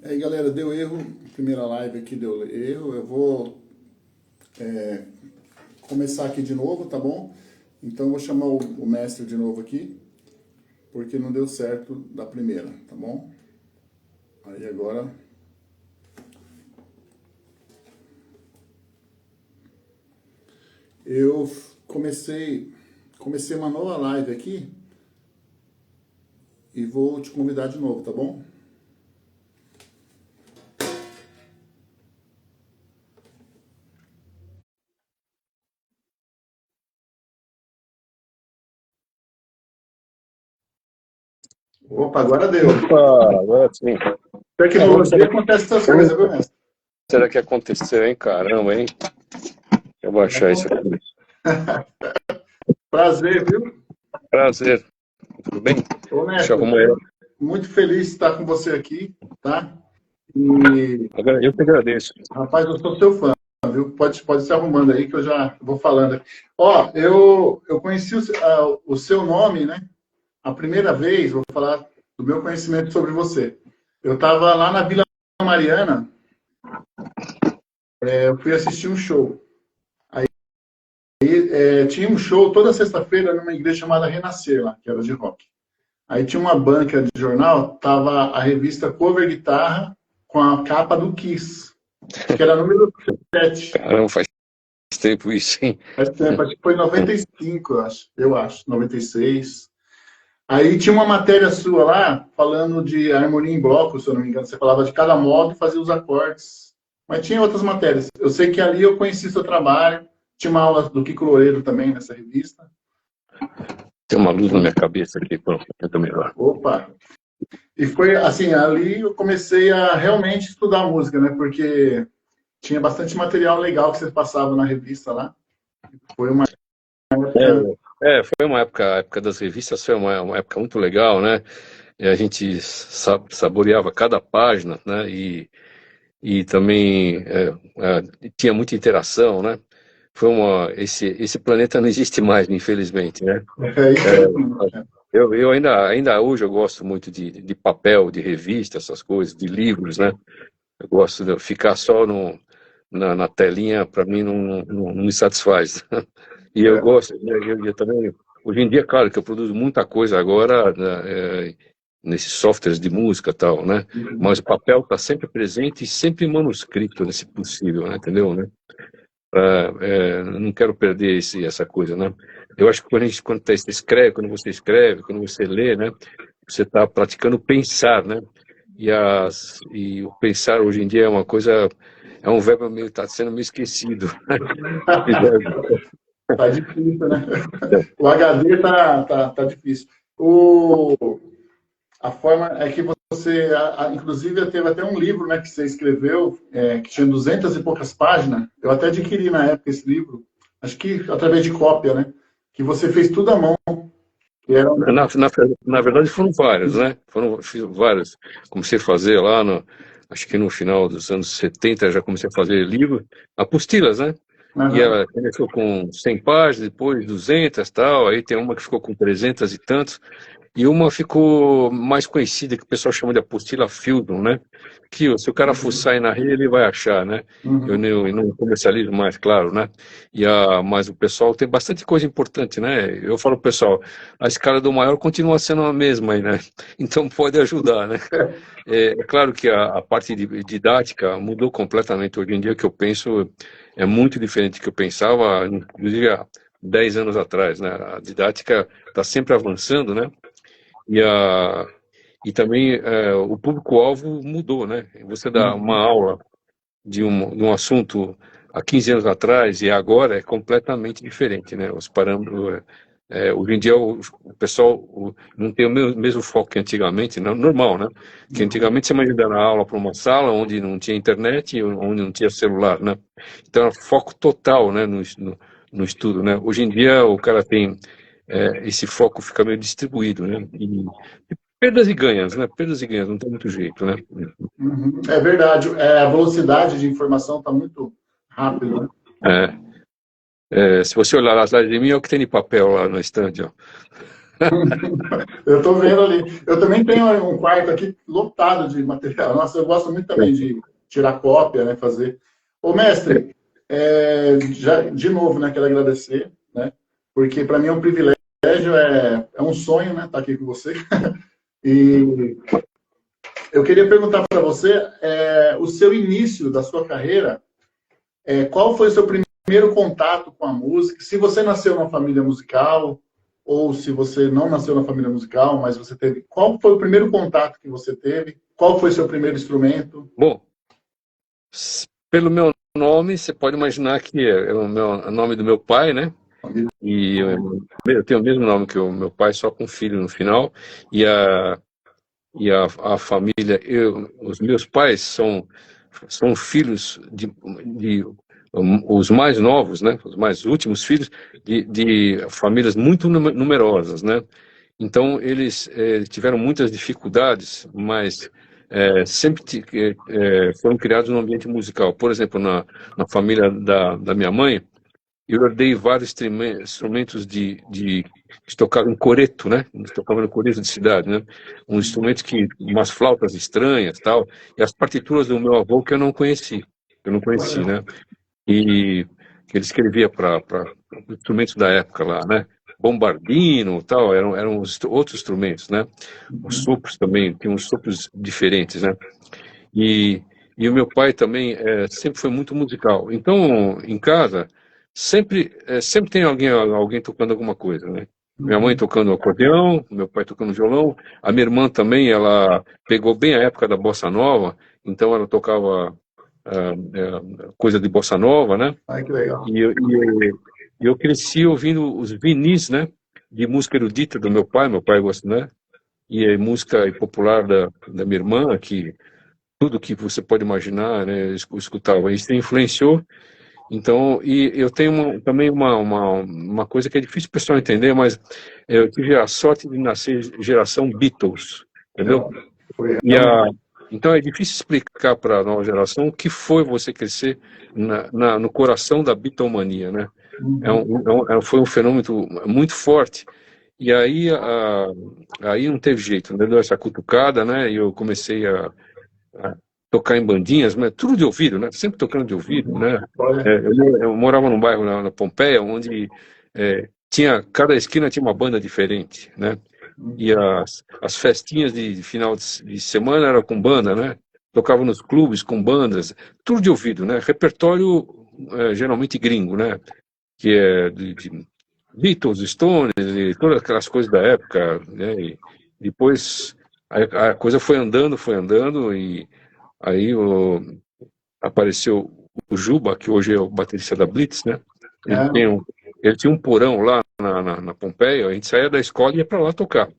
Aí galera, deu erro, primeira live aqui deu erro, eu vou começar aqui de novo, tá bom? Então eu vou chamar o mestre de novo aqui, porque não deu certo da primeira, tá bom? Aí agora eu comecei uma nova live aqui e vou te convidar de novo, tá bom? Opa, agora deu. Opa, agora sim. Tecnologia acontece essas coisas, viu, mestre? Será que aconteceu, hein? Caramba, hein? Deixa eu baixar isso Acontece. aqui. Prazer, viu? Prazer, tudo bem? Ô, Deixa eu mestre, arrumar ela. muito feliz de estar com você aqui, tá? E, Eu que agradeço. rapaz, eu sou seu fã, viu? Pode se arrumando aí que eu já vou falando. Ó, eu conheci o seu nome, né? A primeira vez, vou falar do meu conhecimento sobre você. Eu estava lá na Vila Mariana, eu fui assistir um show. Tinha um show toda sexta-feira numa igreja chamada Renascer, lá, que era de rock. Aí tinha uma banca de jornal, tava a revista Cover Guitarra com a capa do Kiss. Acho que era número 7. Caramba, faz tempo isso, hein? Faz tempo, acho que foi em 95, eu acho, 96. Aí tinha uma matéria sua lá, falando de harmonia em bloco, se eu não me engano. Você falava de cada modo e fazia os acordes. Mas tinha outras matérias. Eu sei que ali eu conheci seu trabalho. Tinha uma aula do Kiko Loureiro também nessa revista. Tem uma luz na minha cabeça aqui, pronto, eu tô melhor. Opa! E foi assim, ali eu comecei a realmente estudar música, né? Porque tinha bastante material legal que você passava na revista lá. Foi uma época. Foi uma época, a época das revistas foi uma época muito legal, né? E a gente saboreava cada página, né? E também tinha muita interação, né? Esse planeta não existe mais, infelizmente, né? É isso É, aí. eu ainda hoje eu gosto muito de papel, de revista, essas coisas, de livros, né? Eu gosto de ficar só na telinha, para mim não me satisfaz. E eu É. gosto, né, eu também, hoje em dia, claro que eu produzo muita coisa agora, né, nesses softwares de música e tal, né? Mas o papel está sempre presente e sempre manuscrito, se possível, né? Entendeu, né? Não quero perder essa coisa, né? Eu acho que quando você escreve, quando você lê, né? Você está praticando pensar, né? E o pensar hoje em dia é uma coisa, é um verbo meio, está sendo meio esquecido. Esse verbo. Tá difícil, né? O HD tá difícil. A forma é que você, inclusive, teve até um livro, né, que você escreveu, que tinha 200 e poucas páginas. Eu até adquiri na época esse livro, acho que através de cópia, né? Que você fez tudo à mão. Que era um... Na verdade foram vários, né? Fiz vários. Comecei a fazer lá, acho que no final dos anos 70 já comecei a fazer livro, apostilas, né? E Aham. ela começou com 100 páginas, depois 200 tal, aí tem uma que ficou com 300 e tantos. E uma ficou mais conhecida, que o pessoal chama de apostila Fieldon, né? Que se o cara fuçar aí na rede, ele vai achar, né? Uhum. Eu não comercializo mais, claro, né? Mas o pessoal tem bastante coisa importante, né? Eu falo pro pessoal, a escala do maior continua sendo a mesma aí, né? Então pode ajudar, né? É claro que a parte didática mudou completamente. Hoje em dia, o que eu penso é muito diferente do que eu pensava, inclusive há 10 anos atrás, né? A didática está sempre avançando, né? E, a, e também o público-alvo mudou, né? Você dá uma Uhum. aula de um assunto há 15 anos atrás e agora é completamente diferente, né? Os parâmetros... hoje em dia o pessoal não tem o mesmo foco que antigamente, né? Normal, né? Que Uhum. antigamente você imagina dar aula para uma sala onde não tinha internet, onde não tinha celular, né? Então era foco total, né? No estudo, né? Hoje em dia o cara tem esse foco fica meio distribuído, né? E perdas e ganhas, né? Perdas e ganhas, não tem muito jeito, né? Uhum. É verdade. A velocidade de informação está muito rápida, né? Se você olhar lá atrás de mim, é o que tem de papel lá no estande, ó. Eu tô vendo ali. Eu também tenho um quarto aqui lotado de material. Nossa, eu gosto muito também de tirar cópia, né, fazer. Ô, mestre, já, de novo, né, quero agradecer, né, porque para mim é um privilégio, é um sonho, né, estar aqui com você. E eu queria perguntar para você, o seu início da sua carreira, qual foi o seu primeiro contato com a música? Se você nasceu numa família musical, ou se você não nasceu na família musical, mas você teve. Qual foi o primeiro contato que você teve? Qual foi o seu primeiro instrumento? Bom, pelo meu nome, você pode imaginar que é o nome do meu pai, né? E eu tenho o mesmo nome que o meu pai, só com filho no final. E a família, os meus pais são filhos os mais novos, né? Os mais últimos filhos de famílias muito numerosas, né? Então eles tiveram muitas dificuldades, mas sempre foram criados num ambiente musical. Por exemplo, na família da minha mãe, eu herdei vários instrumentos que tocavam em coreto, né? Eles tocavam no coreto de cidade, né? Um instrumento umas flautas estranhas, tal, e as partituras do meu avô que eu não conheci, né? E que ele escrevia para instrumentos da época lá, né? Bombardino, tal, eram outros instrumentos, né? Os sopros também, tinham uns sopros diferentes, né? E, e o meu pai também sempre foi muito musical. Então, em casa, sempre tem alguém tocando alguma coisa, né? Minha mãe tocando acordeão, meu pai tocando violão. A minha irmã também, ela pegou bem a época da bossa nova, então ela tocava coisa de bossa nova, né? Ai, que legal. E eu cresci ouvindo os vinis, né? De música erudita do meu pai gosta, né? E música popular da minha irmã, que tudo que você pode imaginar, né, eu escutava. Isso influenciou. Então, e eu tenho também uma coisa que é difícil o pessoal entender, mas eu tive a sorte de nascer geração Beatles, entendeu? Foi E então é difícil explicar para a nova geração o que foi você crescer no coração da Beatlemania, né? Foi um fenômeno muito forte. E aí não teve jeito, né? Deu essa cutucada, né? E eu comecei a tocar em bandinhas, mas tudo de ouvido, né? Sempre tocando de ouvido, né? Eu morava num bairro na Pompeia, onde cada esquina tinha uma banda diferente, né? E as festinhas de final de semana eram com banda, né? Tocava nos clubes com bandas, tudo de ouvido, né? Repertório geralmente gringo, né? Que é de Beatles, Stones e todas aquelas coisas da época, né? E depois a coisa foi andando e aí apareceu o Juba, que hoje é o baterista da Blitz, né? Ele tinha um porão lá na Pompeia, a gente saía da escola e ia para lá tocar.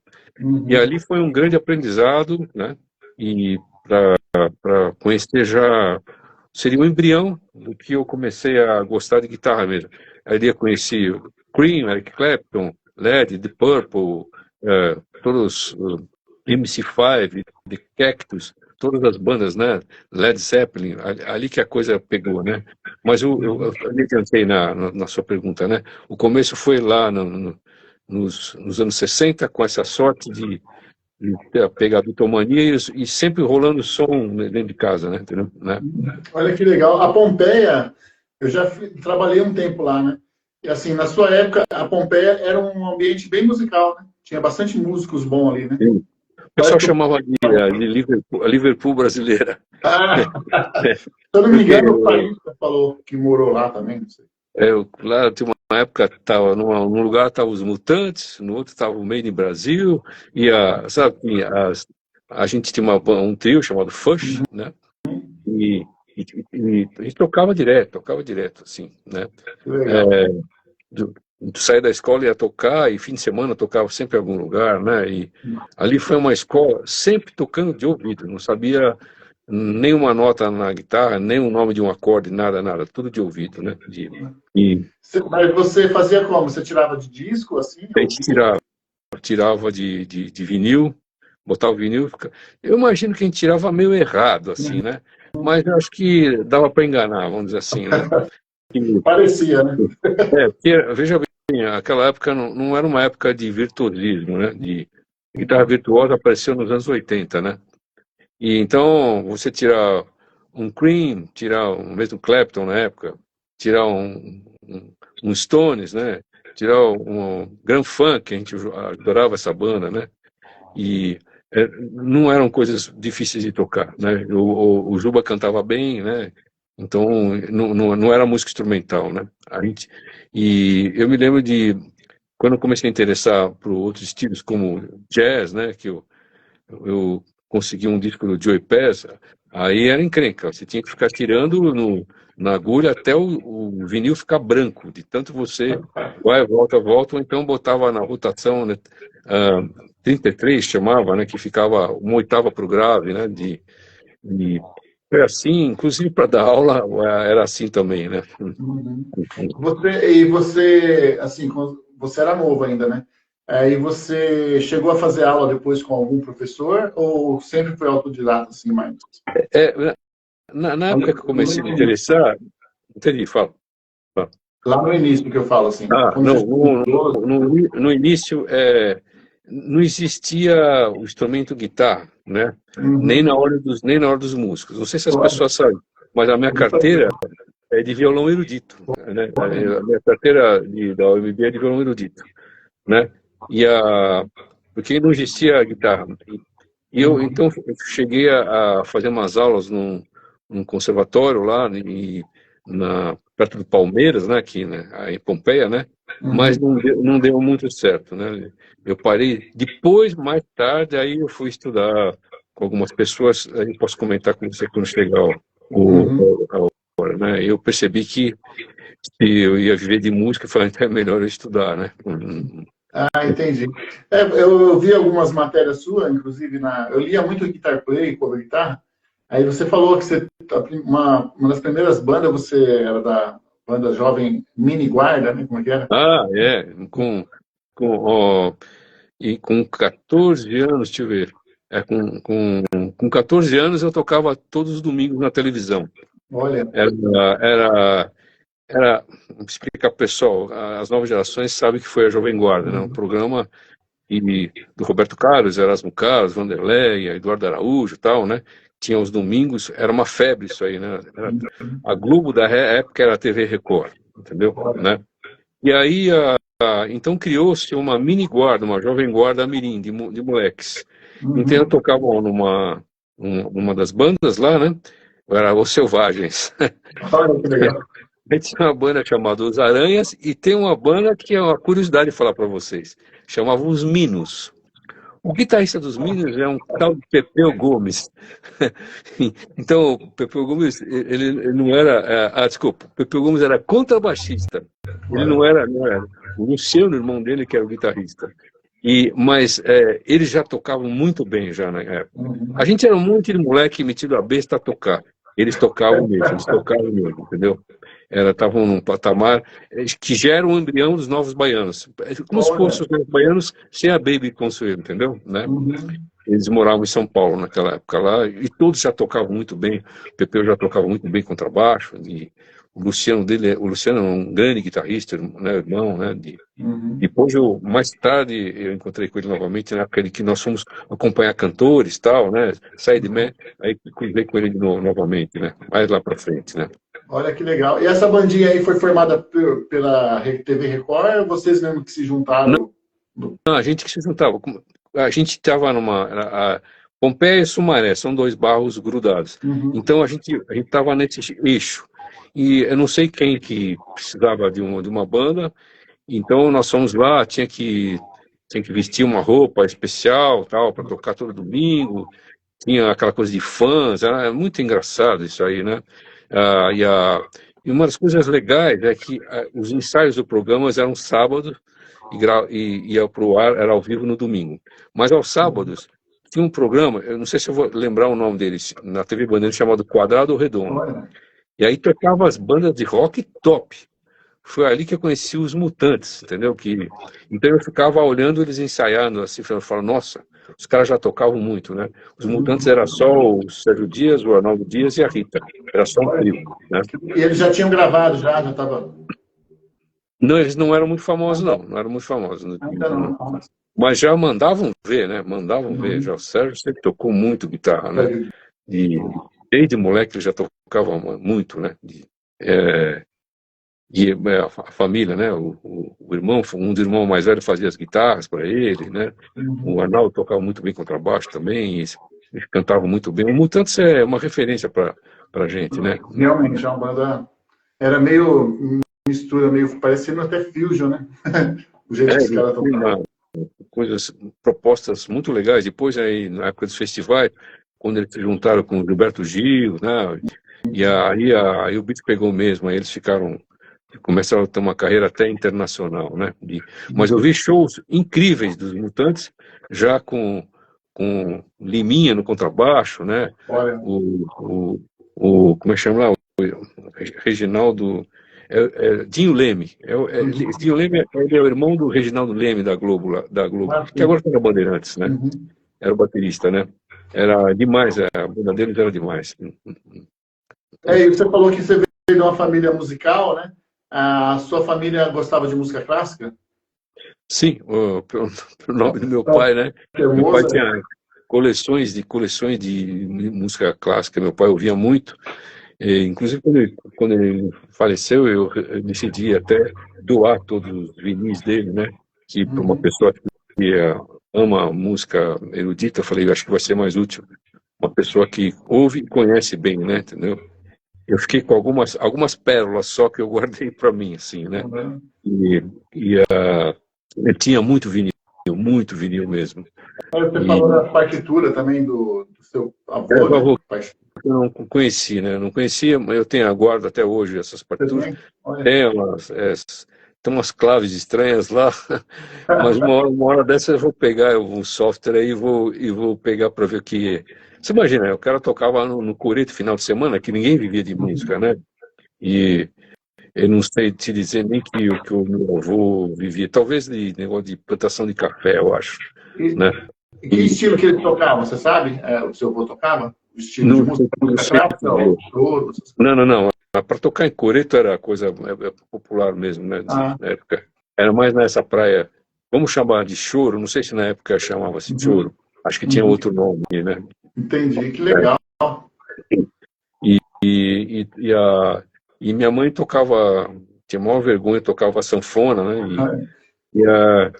E ali foi um grande aprendizado, né? E para conhecer já seria o embrião do que eu comecei a gostar de guitarra mesmo. Ali eu conheci Cream, Eric Clapton, Led, The Purple, todos MC5, The Cactus, todas as bandas, né? Led Zeppelin, ali que a coisa pegou, né? Mas eu adiantei na sua pergunta, né? O começo foi lá nos anos 60, com essa sorte de pegar a bitomania e sempre rolando som dentro de casa, né? Entendeu? Né? Olha que legal. A Pompeia, eu já trabalhei um tempo lá, né? E assim, na sua época, a Pompeia era um ambiente bem musical, né? Tinha bastante músicos bons ali, né? Sim. O pessoal chamava de Liverpool brasileira. Se eu não me engano, o Paísta falou que morou lá também, não sei. Lá tinha uma época, num lugar estavam os Mutantes, no outro estava o Made in Brasil, e sabe, a gente tinha um trio chamado Fush, né? E a gente tocava direto, assim, né? Saía da escola ia tocar, e fim de semana tocava sempre em algum lugar, né? E ali foi uma escola sempre tocando de ouvido, não sabia nenhuma nota na guitarra, nem o nome de um acorde, nada, tudo de ouvido, né? Mas você fazia como? Você tirava de disco, assim? A gente tirava de vinil, botava o vinil. Eu imagino que a gente tirava meio errado, assim, né? Mas eu acho que dava para enganar, vamos dizer assim, né? Parecia, né? Porque, veja bem, aquela época não era uma época de virtuosismo, né? De guitarra virtuosa apareceu nos anos 80, né? E então você tirar um Cream, tirar um mesmo Clapton na época, tirar um Stones, né? Tirar um Grand Funk, a gente adorava essa banda, né? E não eram coisas difíceis de tocar, né? O Juba cantava bem, né? Então não era música instrumental, né? E eu me lembro de quando eu comecei a interessar por outros estilos como jazz, né? Que eu consegui um disco do Joey Pass, aí era encrenca, você tinha que ficar tirando na agulha até o vinil ficar branco, de tanto você vai, volta, ou então botava na rotação, né, 33 chamava, né, que ficava uma oitava para o grave, né, foi assim, inclusive para dar aula era assim também, né. Uhum. Você, assim, você era novo ainda, né? E você chegou a fazer aula depois com algum professor ou sempre foi autodidata, assim, mais? É, na época que eu comecei a me interessar, entendi, fala. Lá no início que eu falo, assim, Ah, quando você não, estudou... no início não existia o instrumento guitarra, né? Nem Uhum. na hora dos músicos. Não sei se as pessoas sabem, mas a minha carteira é de violão erudito, né? A minha carteira da OMB é de violão erudito, né? Porque não existia guitarra. E eu Uhum. então eu cheguei a fazer umas aulas num conservatório lá perto do Palmeiras, né, aqui, né, aí em Pompeia, né, mas Uhum. não deu muito certo, né. Eu parei depois, mais tarde, aí eu fui estudar com algumas pessoas, aí eu posso comentar com você quando chegar Uhum. a hora, né. Eu percebi que se eu ia viver de música, eu falei, então é melhor eu estudar, né. Entendi. Eu vi algumas matérias suas, inclusive eu lia muito Guitar Play, cover guitarra. Aí você falou que uma das primeiras bandas você era da banda jovem Mini Guarda, né? Como é que era? É, ó, e com 14 anos, deixa eu ver, com 14 anos eu tocava todos os domingos na televisão. Olha. Era, era, vou explicar para o pessoal, as novas gerações sabem que foi a Jovem Guarda, né? Um Uhum. programa do Roberto Carlos, Erasmo Carlos, Vanderlei, Eduardo Araújo e tal, né? Tinha os domingos, era uma febre isso aí, né? A Globo da época era a TV Record, entendeu? Olha. Né? E aí, então criou-se uma mini guarda, uma jovem guarda mirim, de moleques. Então eu Uhum. tocava numa das bandas lá, né? Era Os Selvagens. Olha que legal. Aí tinha uma banda chamada Os Aranhas e tem uma banda que é uma curiosidade falar para vocês. Chamava Os Minos. O guitarrista dos Minos é um tal de Pepeu Gomes. Então, o Pepeu Gomes, ele não era. Desculpa, o Pepeu Gomes era contrabaixista. Ele Olha. não era. O Luciano, irmão dele, que era o guitarrista. Mas eles já tocavam muito bem já na época. A Uhum. gente era um monte de moleque metido a besta a tocar. Eles tocavam mesmo, entendeu? Estavam num patamar que já era um embrião dos Novos Baianos. Como se Olha. fossem os Novos Baianos sem a Baby Consuelo, entendeu? Né? Uhum. Eles moravam em São Paulo naquela época lá, e todos já tocavam muito bem. O Pepeu já tocava muito bem contrabaixo, e o Luciano é um grande guitarrista, né, irmão, né, Uhum. depois, mais tarde, eu encontrei com ele novamente, na época que nós fomos acompanhar cantores e tal, né? Saí de Mé, aí cruzei com ele novamente, né? Mais lá pra frente, né? Olha que legal. E essa bandinha aí foi formada pela TV Record ou vocês mesmo que se Não, juntaram? não, a gente que se juntava. A gente estava Pompeia e Sumaré, são dois barros grudados. Uhum. Então a gente estava nesse eixo. E eu não sei quem que precisava de uma banda, então nós fomos lá, tinha que vestir uma roupa especial, tal, para tocar todo domingo. Tinha aquela coisa de fãs, era muito engraçado isso aí, né? Ah, e uma das coisas legais é que os ensaios do programa eram sábados e ia para o ar, era ao vivo no domingo. Mas aos sábados tinha um programa, eu não sei se eu vou lembrar o nome deles, na TV Bandeira, chamado Quadrado ou Redondo. Olha. E aí tocava as bandas de rock top. Foi ali que eu conheci os Mutantes, entendeu? Então eu ficava olhando eles ensaiando, assim, falando, nossa, os caras já tocavam muito, né? Os Mutantes era Uhum. só o Sérgio Dias, o Arnaldo Dias e a Rita. Era só um Olha. trio, né? E eles já tinham gravado, já estava. Não, eles não eram muito famosos, não eram muito famosos. Ainda não. Mas já mandavam ver, né? Mandavam ver. Uhum. Já o Sérgio sempre tocou muito guitarra, né? E desde moleque ele já tocava muito, né? A família, né? O irmão, um dos irmãos mais velhos fazia as guitarras para ele, né? O Uhum. Arnaldo tocava muito bem contrabaixo também, e cantava muito bem. O Mutantes é uma referência para a gente, né? Realmente, é uma banda. Era meio mistura, meio parecendo até Fusion, né? O jeito que os Ele caras tem tocavam. coisas, propostas muito legais. Depois, aí, na época dos festivais, quando eles se juntaram com o Gilberto Gil, né? E aí o beat pegou mesmo, aí eles começaram a ter uma carreira até internacional, né? Mas eu vi shows incríveis dos Mutantes, já com Liminha no contrabaixo, né? Olha, Como é que chama lá? O Reginaldo. Dinho Leme. Dinho Leme ele é o irmão do Reginaldo Leme da Globo, da Globo, que agora está na Bandeirantes, né? uhum. Era o baterista, né? Era demais, a banda deles era demais. E você falou que você veio de uma família musical, né? A sua família gostava de música clássica? Sim, pelo nome do meu pai, né? Meu pai Hermosa, tinha coleções de música clássica. Meu pai ouvia muito. Inclusive, quando ele faleceu, eu decidi até doar todos os vinis dele, né? Que para uma uhum. pessoa que ama música erudita, eu falei, eu acho que vai ser mais útil. Uma pessoa que ouve e conhece bem, né? Entendeu? Eu fiquei com algumas pérolas só que eu guardei para mim, assim, né? Uhum. E, ele tinha muito vinil mesmo. Aí você E falou da partitura também do seu avô, o né? avô eu não conheci, né? Não conhecia, mas eu tenho guardo até hoje essas Você partituras. tem? Olha. Tem tem umas claves estranhas lá, mas uma hora dessa eu vou pegar um software aí e vou pegar para ver o que é. Você imagina, o cara tocava no Coreto final de semana, que ninguém vivia de música, né? E eu não sei te dizer nem que o meu avô vivia, talvez de negócio de plantação de café, eu acho, E, né? e que E estilo que ele tocava, você sabe? O seu avô tocava? O estilo de não, música? não Música sei clássica ou dizer. choro? Não, não, não. Para tocar em coreto era coisa popular mesmo, né? Ah, Na época. Era mais nessa praia, vamos chamar de choro, não sei se na época chamava-se uhum, choro, acho que tinha uhum. outro nome, né? Entendi, que legal. E minha mãe tocava, tinha maior vergonha, tocava sanfona, né? E, a,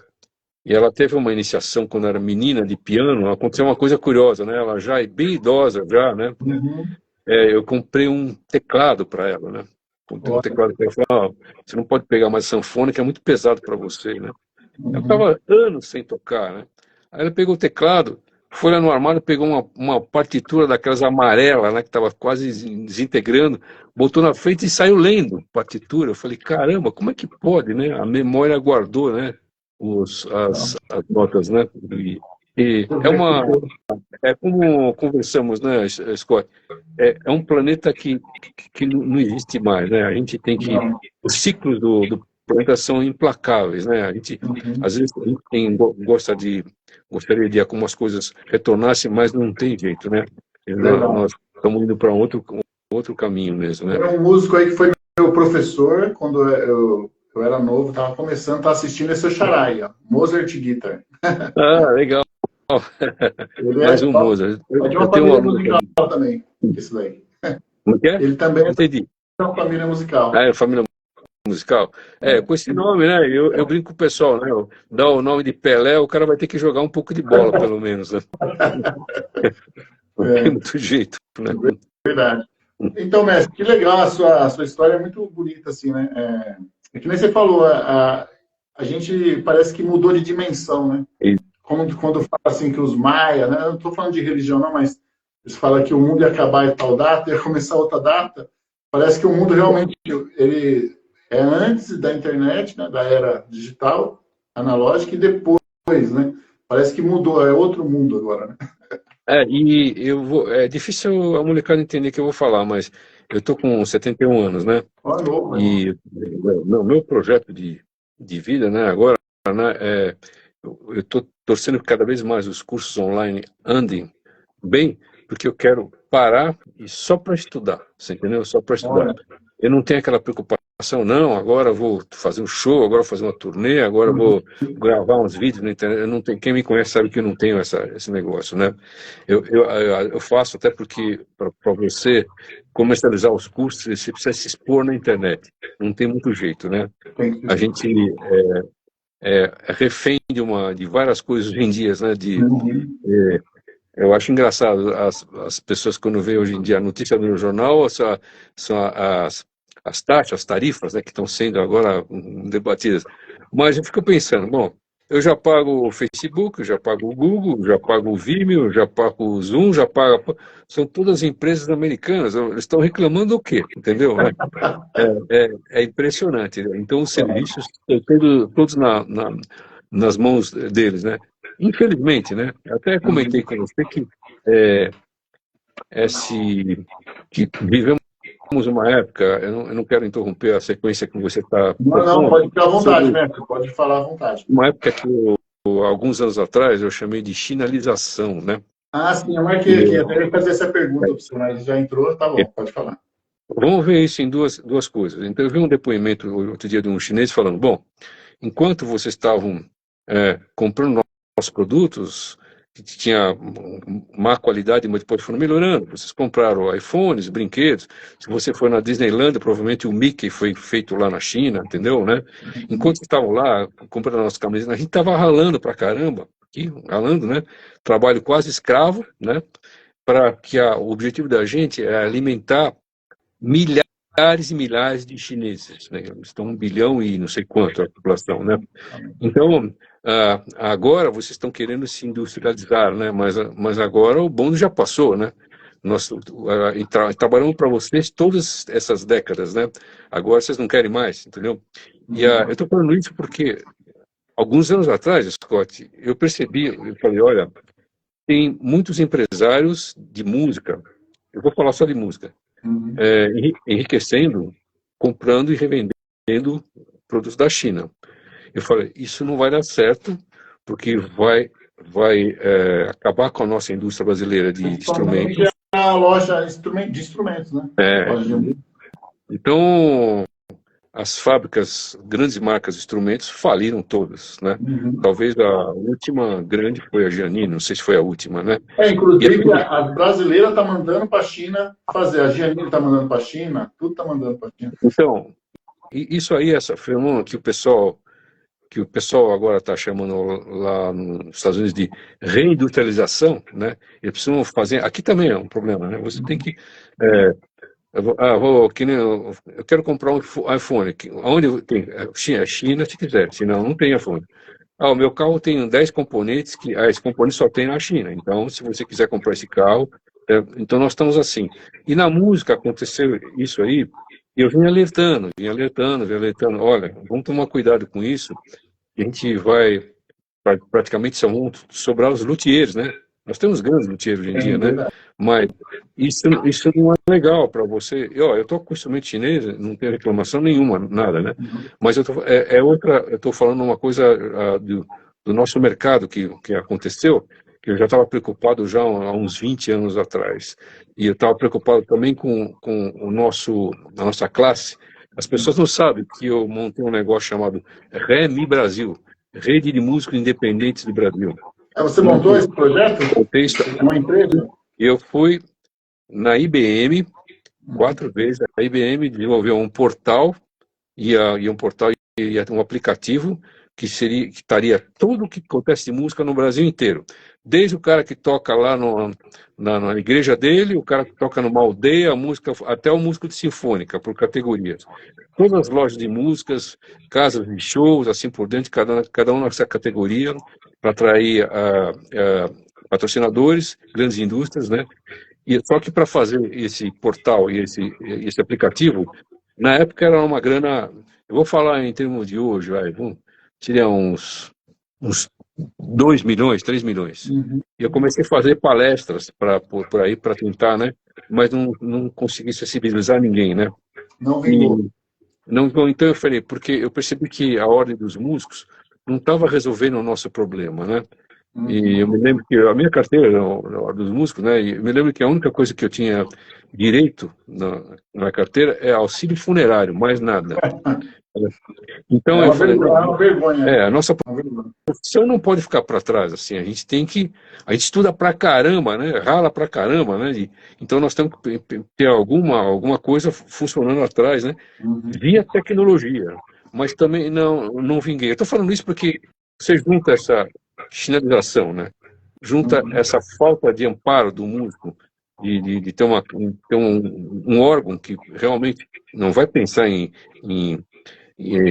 e ela teve uma iniciação quando era menina de piano, aconteceu uma coisa curiosa, né? Ela já é bem idosa já, né? Uhum. Eu comprei um teclado para ela, né? Comprei um Olha, teclado para ela, falei, você não pode pegar mais sanfona, que é muito pesado para você, né? Ela uhum. estava anos sem tocar, né? Aí ela pegou o teclado, foi lá no armário, pegou uma partitura daquelas amarelas, né, que estava quase desintegrando, botou na frente e saiu lendo partitura. Eu falei, caramba, como é que pode, né? A memória guardou, né? As notas, né? E é como conversamos, né, Scott? É um planeta que não existe mais, né? A gente tem que. Não. Os ciclos do planeta são implacáveis, né? Uhum. Às vezes, a gente gostaria de algumas coisas retornassem, mas não tem jeito, né? Verdade. Nós estamos indo para outro caminho mesmo, né? Tem um músico aí que foi meu professor quando eu era novo, estava começando, estava assistindo esse Xará aí, ó, Mozart Guitar. Ah, legal. Ele Mais um Mozart. é de Eu uma tenho um família aluno musical também. também, esse daí. Como é que é? Ele também Não é entendi. de uma família Ah, musical. é família musical? Com esse nome, né? Eu brinco com o pessoal, né? Dá o nome de Pelé, o cara vai ter que jogar um pouco de bola, pelo menos, né? Não tem É, muito jeito, né? verdade. Então, mestre, que legal a sua história, é muito bonita, assim, né? Que nem você falou, a gente parece que mudou de dimensão, né? E, Como quando fala assim que os maia, né? Eu não estou falando de religião, não, mas eles falam que o mundo ia acabar em tal data, ia começar outra data. Parece que o mundo realmente ele é antes da internet, né? Da era digital, analógica, e depois, né? Parece que mudou, é outro mundo agora, né? é difícil a molecada entender o que eu vou falar, mas eu tô com 71 anos, né? Ó, novo, irmão. E meu projeto de vida, né, agora, né, eu estou torcendo que cada vez mais os cursos online andem bem, porque eu quero parar e só para estudar, você entendeu? Só para estudar. Olha, Eu não tenho aquela preocupação não, agora eu vou fazer um show, agora eu vou fazer uma turnê, agora eu vou gravar uns vídeos na internet. Eu não tenho, quem me conhece sabe que eu não tenho esse negócio, né? Eu faço até porque, para você comercializar os cursos, você precisa se expor na internet. Não tem muito jeito, né? A gente é refém de várias coisas hoje em dia, né? Eu acho engraçado as pessoas quando veem hoje em dia a notícia no jornal são as taxas, as tarifas, né, que estão sendo agora debatidas. Mas eu fico pensando, bom, eu já pago o Facebook, eu já pago o Google, já pago o Vimeo, já pago o Zoom, já pago... São todas empresas americanas, eles estão reclamando o quê? Entendeu? É impressionante. Então, os serviços estão todos nas mãos deles, né? Infelizmente, né? Até comentei com você é, que vivemos uma época, eu não quero interromper a sequência que você está Não, pode ficar à vontade, sobre mestre, pode falar à vontade. uma época que alguns anos atrás eu chamei de chinalização, né? Ah, sim, eu marquei aqui, até eu ia fazer essa pergunta para você, mas já entrou, tá bom, pode falar. Vamos ver isso em duas coisas. Então, eu vi um depoimento outro dia de um chinês falando, bom, enquanto vocês estavam comprando nossos produtos, que tinha má qualidade, mas depois foram melhorando. Vocês compraram iPhones, brinquedos. Se você for na Disneyland, provavelmente o Mickey foi feito lá na China, entendeu, né? Enquanto vocês estavam lá comprando nossas camisetas, a gente estava ralando pra caramba, aqui, ralando, né? Trabalho quase escravo, né? Para que o objetivo da gente é alimentar milhares e milhares de chineses, né? Estão 1 bilhão e não sei quanto a população, né? Então, agora vocês estão querendo se industrializar, né? Mas agora o bonde já passou, né? Nós trabalhamos para vocês todas essas décadas, né? Agora vocês não querem mais, entendeu? E eu estou falando isso porque alguns anos atrás, Scott, eu percebi, eu falei, olha, tem muitos empresários de música, eu vou falar só de música, enriquecendo, comprando e revendendo produtos da China. Eu falei, isso não vai dar certo, porque vai acabar com a nossa indústria brasileira de instrumentos. A loja de instrumentos, né? Então, as fábricas, grandes marcas de instrumentos, faliram todas, né? Talvez a última grande foi a Giannini, não sei se foi a última, né? Inclusive, a brasileira está mandando para a China fazer, a Giannini está mandando para a China, tudo está mandando para a China. Então, isso aí, essa fenômeno que o pessoal agora está chamando lá nos Estados Unidos de reindustrialização, né? Eles precisam fazer. Aqui também é um problema, né? Você tem que. Eu quero comprar um iPhone. Onde tem? China, se quiser. Senão, não tem iPhone. O meu carro tem 10 componentes, que esses componentes só tem na China. Então, se você quiser comprar esse carro. Então, nós estamos assim. E na música aconteceu isso aí. E eu vim alertando. Olha, vamos tomar cuidado com isso. A gente vai, praticamente vão sobrar os luthiers, né? Nós temos grandes luthiers hoje em dia, né? Mas isso não é legal para você. Eu estou com instrumento chinês, não tenho reclamação nenhuma, nada, né? Mas eu estou falando uma coisa do nosso mercado que aconteceu, que eu já estava preocupado já há uns 20 anos atrás. E eu estava preocupado também com a nossa classe. As pessoas não sabem que eu montei um negócio chamado REMI Brasil, Rede de Músicos Independentes do Brasil. Você montou esse projeto? Montei isso. Uma empresa? Eu fui na IBM 4 vezes. A IBM desenvolveu um portal e um aplicativo que estaria tudo o que acontece de música no Brasil inteiro. Desde o cara que toca lá na igreja dele, o cara que toca numa aldeia, até o músico de sinfônica, por categorias. Todas as lojas de músicas, casas de shows, assim por dentro, cada um nessa categoria, para atrair patrocinadores, grandes indústrias, né? E só que para fazer esse portal e esse aplicativo, na época era uma grana, eu vou falar em termos de hoje, seria uns 2 milhões, 3 milhões. E eu comecei a fazer palestras por aí para tentar, né? Mas não consegui sensibilizar ninguém, né? Não vingou. Então eu falei, porque eu percebi que a Ordem dos Músicos não estava resolvendo o nosso problema, né? E eu me lembro que a minha carteira dos músicos, né? E eu me lembro que a única coisa que eu tinha direito na carteira é auxílio funerário, mais nada. Então eu falei, É uma vergonha. a nossa É uma vergonha. profissão não pode ficar para trás, assim, a gente estuda pra caramba, né? Rala pra caramba, né? Então nós temos que ter alguma coisa funcionando atrás, né? Uhum. Via tecnologia, mas também não vinguei. Eu estou falando isso porque você junta essa chinelização, né? Junta Uhum. essa falta de amparo do músico, de ter, ter um órgão que realmente não vai pensar em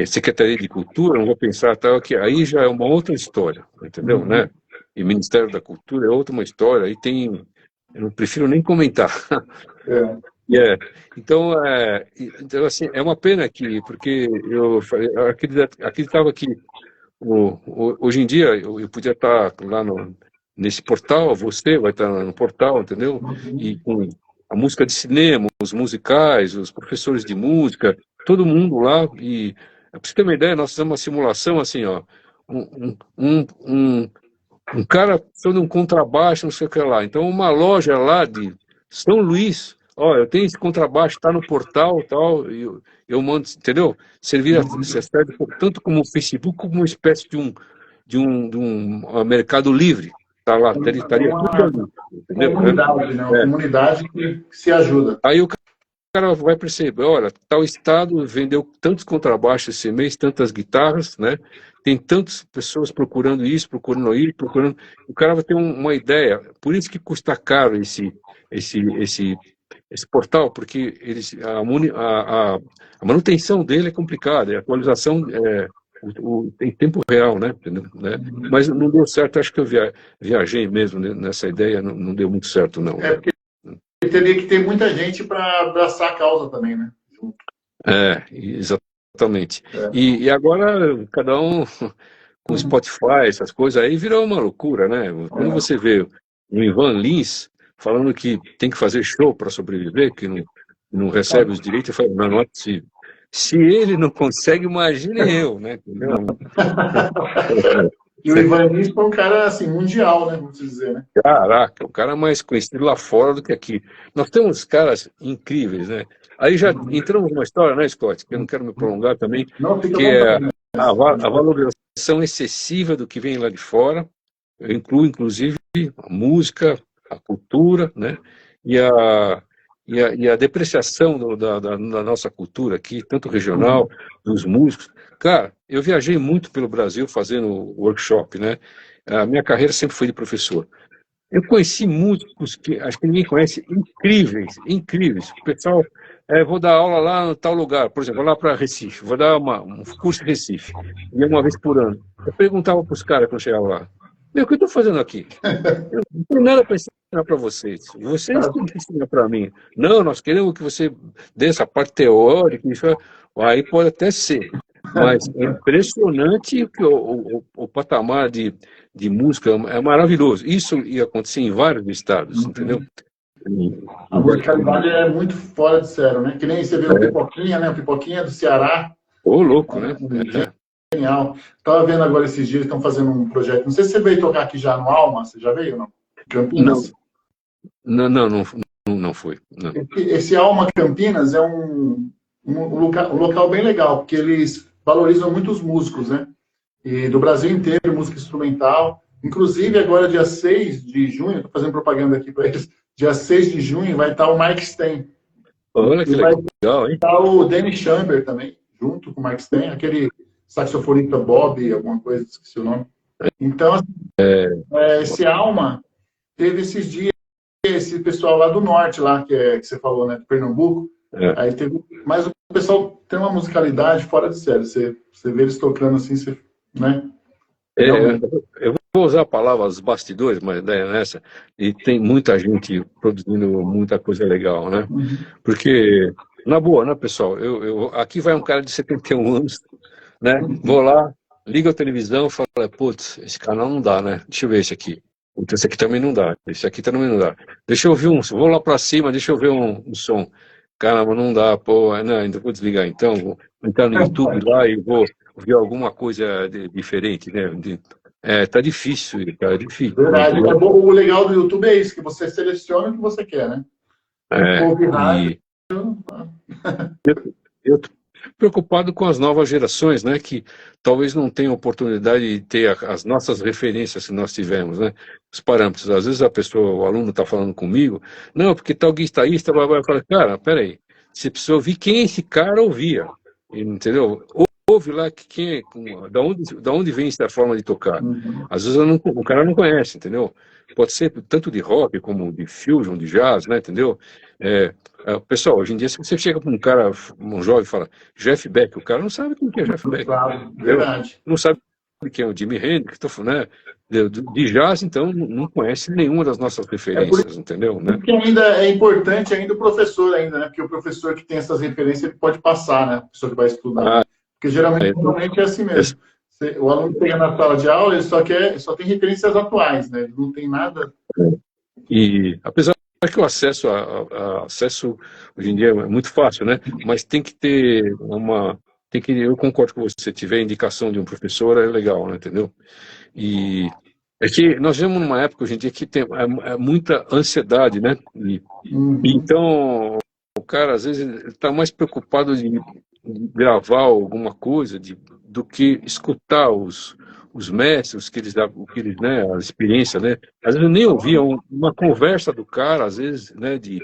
Secretaria de Cultura, não vai pensar tal, que aí já é uma outra história, entendeu, né? Uhum. E Ministério da Cultura é outra uma história, aí tem, eu não prefiro nem comentar. É. É, então, assim, é uma pena que, porque eu acreditava que hoje em dia eu podia estar lá nesse portal, você vai estar no portal, entendeu? E Uhum. com a música de cinema, os musicais, os professores de música, todo mundo lá. E para você ter uma ideia, nós fizemos uma simulação assim, ó, um, um, um, um cara precisando de um contrabaixo, não sei o que lá. Então, uma loja lá de São Luís, ó, eu tenho esse contrabaixo, está no portal, tal, e eu mando, entendeu? Serve tanto como o Facebook como uma espécie de um mercado livre. Tá lá, É estaria tudo uma ali, entendeu? comunidade, né? Uma É. comunidade que se ajuda. Aí o cara vai perceber, olha, tal estado vendeu tantos contrabaixos esse mês, tantas guitarras, né? Tem tantas pessoas procurando isso, procurando. O cara vai ter uma ideia. Por isso que custa caro esse, esse, esse portal, porque a manutenção dele é complicada, a atualização em tempo real, né? Entendeu? Né? Uhum. Mas não deu certo, acho que eu viajei mesmo nessa ideia, não deu muito certo, não, É né? porque teria que ter muita gente para abraçar a causa também, né? Exatamente. É. E agora, cada um com Uhum. Spotify, essas coisas aí, virou uma loucura, né? Quando É. você vê o Ivan Lins falando que tem que fazer show para sobreviver, que não recebe os direitos, eu falo, não é possível. Se ele não consegue, imagine eu, né? Entendeu? E o Ivanildo é um cara assim, mundial, né? Vamos dizer, né? Caraca, o cara é mais conhecido lá fora do que aqui. Nós temos caras incríveis, né? Aí já entramos numa história, né, Scott, que eu não quero me prolongar também, Não, fica à que é vontade. a valorização excessiva do que vem lá de fora. Eu incluo, inclusive, a música, a cultura, né? E a depreciação da nossa cultura aqui, tanto regional, Uhum. dos músicos. Cara, eu viajei muito pelo Brasil fazendo workshop, né? A minha carreira sempre foi de professor. Eu conheci músicos que acho que ninguém conhece, incríveis, incríveis. O pessoal, vou dar aula lá em tal lugar, por exemplo, vou lá para Recife, vou dar um curso em Recife, ia uma vez por ano. Eu perguntava para os caras quando chegava lá, meu, o que eu estou fazendo aqui? Eu não tenho nada para ensinar para vocês. Vocês têm que ensinar para mim. Não, nós queremos que você dê essa parte teórica. Isso, aí pode até ser. Mas é impressionante que o patamar de música é maravilhoso. Isso ia acontecer em vários estados, entendeu? Uhum. A musicalidade é muito fora de sério, né? Que nem você vê o Pipoquinha, né? O Pipoquinha do Ceará. Ô, louco, né? Genial. Estava vendo agora esses dias, estão fazendo um projeto. Não sei se você veio tocar aqui já no Alma, você já veio, não? Não, Campinas. não foi. Não. Esse Alma Campinas é um local bem legal, porque eles valorizam muito os músicos, né? E do Brasil inteiro, música instrumental. Inclusive, agora, dia 6 de junho, estou fazendo propaganda aqui para eles, dia 6 de junho vai estar o Mike Stein. Olha E que vai legal, hein? estar o Danny Chamber também, junto com o Mike Stein, aquele saxofonista Bob, alguma coisa, esqueci o nome. Então, assim, esse Alma teve esses dias, esse pessoal lá do norte, lá, que você falou, né, de Pernambuco. É. Aí teve. Mas o pessoal tem uma musicalidade fora de série. Você vê eles tocando assim, você, né? É, Realmente. eu vou usar a palavra os bastidores, mas a ideia é essa, e tem muita gente produzindo muita coisa legal, né? Uhum. Porque, na boa, né, pessoal? Aqui vai um cara de 71 anos, né? Vou lá, ligo a televisão e falo, putz, esse canal não dá, né? Deixa eu ver esse aqui. Putz, esse aqui também não dá, esse aqui também não dá. Deixa eu ouvir vou lá pra cima, deixa eu ver um som. Caramba, não dá, pô, não, ainda vou desligar então, vou entrar no YouTube lá e vou ver alguma coisa diferente, né? Tá difícil, cara, é difícil. Verdade. O legal do YouTube é isso, que você seleciona o que você quer, né? Ouve rádio. E eu tô preocupado com as novas gerações, né, que talvez não tenham oportunidade de ter as nossas referências que nós tivemos, né, os parâmetros. Às vezes a pessoa, o aluno está falando comigo, não, porque tal guitarrista, vai falar, cara, peraí, você precisa ouvir quem esse cara ouvia, entendeu? Ouve lá da onde vem essa forma de tocar. Às vezes o cara não conhece, entendeu? Pode ser tanto de rock como de fusion, de jazz, né, entendeu? Pessoal, hoje em dia, se você chega para um cara, um jovem, e fala Jeff Beck, o cara não sabe quem que é Jeff Beck. Verdade. Não sabe quem é o Jimi Hendrix, né? De jazz, então, não conhece nenhuma das nossas referências, entendeu? Né? Porque ainda é importante ainda o professor, ainda, né? Porque o professor que tem essas referências, ele pode passar, né? A pessoa que vai estudar. Porque geralmente é assim mesmo. O aluno chega na sala de aula, ele só tem referências atuais, né? Ele não tem nada. E apesar que o acesso hoje em dia é muito fácil, né? Mas tem que ter eu concordo com você, tiver indicação de um professor é legal, né? Entendeu? E é que nós vivemos numa época hoje em dia que tem muita ansiedade, né? Então o cara às vezes está mais preocupado de gravar alguma coisa do que escutar os mestres, o que eles, né, a experiência, né? Às vezes eu nem ouvia uma conversa do cara, às vezes, né, de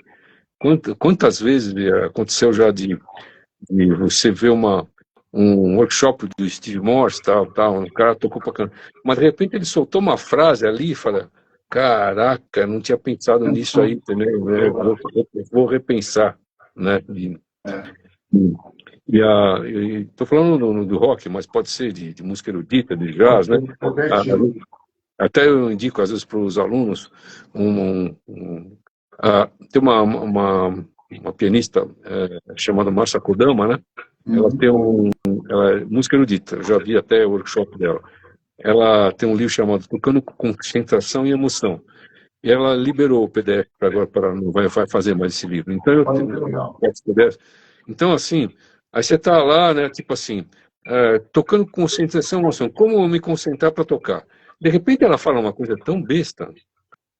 quantas vezes aconteceu já de você ver um workshop do Steve Morse, tal, o cara tocou pra caramba, mas de repente ele soltou uma frase ali e fala, caraca, não tinha pensado nisso aí, entendeu? Vou repensar, né? Estou falando do rock, mas pode ser de música erudita, de jazz, né? Até eu indico, às vezes, para os alunos, tem uma pianista chamada Marcia Kodama, né? Ela tem ela é música erudita, eu já vi até o workshop dela. Ela tem um livro chamado Tocando com Concentração e Emoção. E ela liberou o PDF para não vai fazer mais esse livro. Então, então assim, aí você está lá, né, tipo assim, tocando com concentração e emoção. Como eu me concentrar para tocar? De repente ela fala uma coisa tão besta.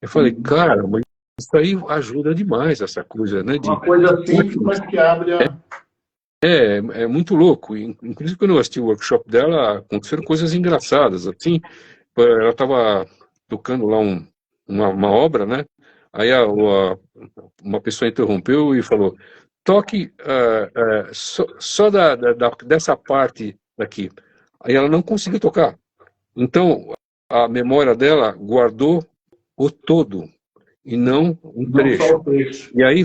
Eu falei, cara, mas isso aí ajuda demais, essa coisa, né? Uma coisa simples, mas que abre a... É muito louco. Inclusive, quando eu assisti o workshop dela, aconteceram coisas engraçadas. Assim, ela estava tocando lá uma obra, né? Aí uma pessoa interrompeu e falou: toque só dessa parte daqui. Aí ela não conseguiu tocar. Então, a memória dela guardou o todo e não um trecho. E aí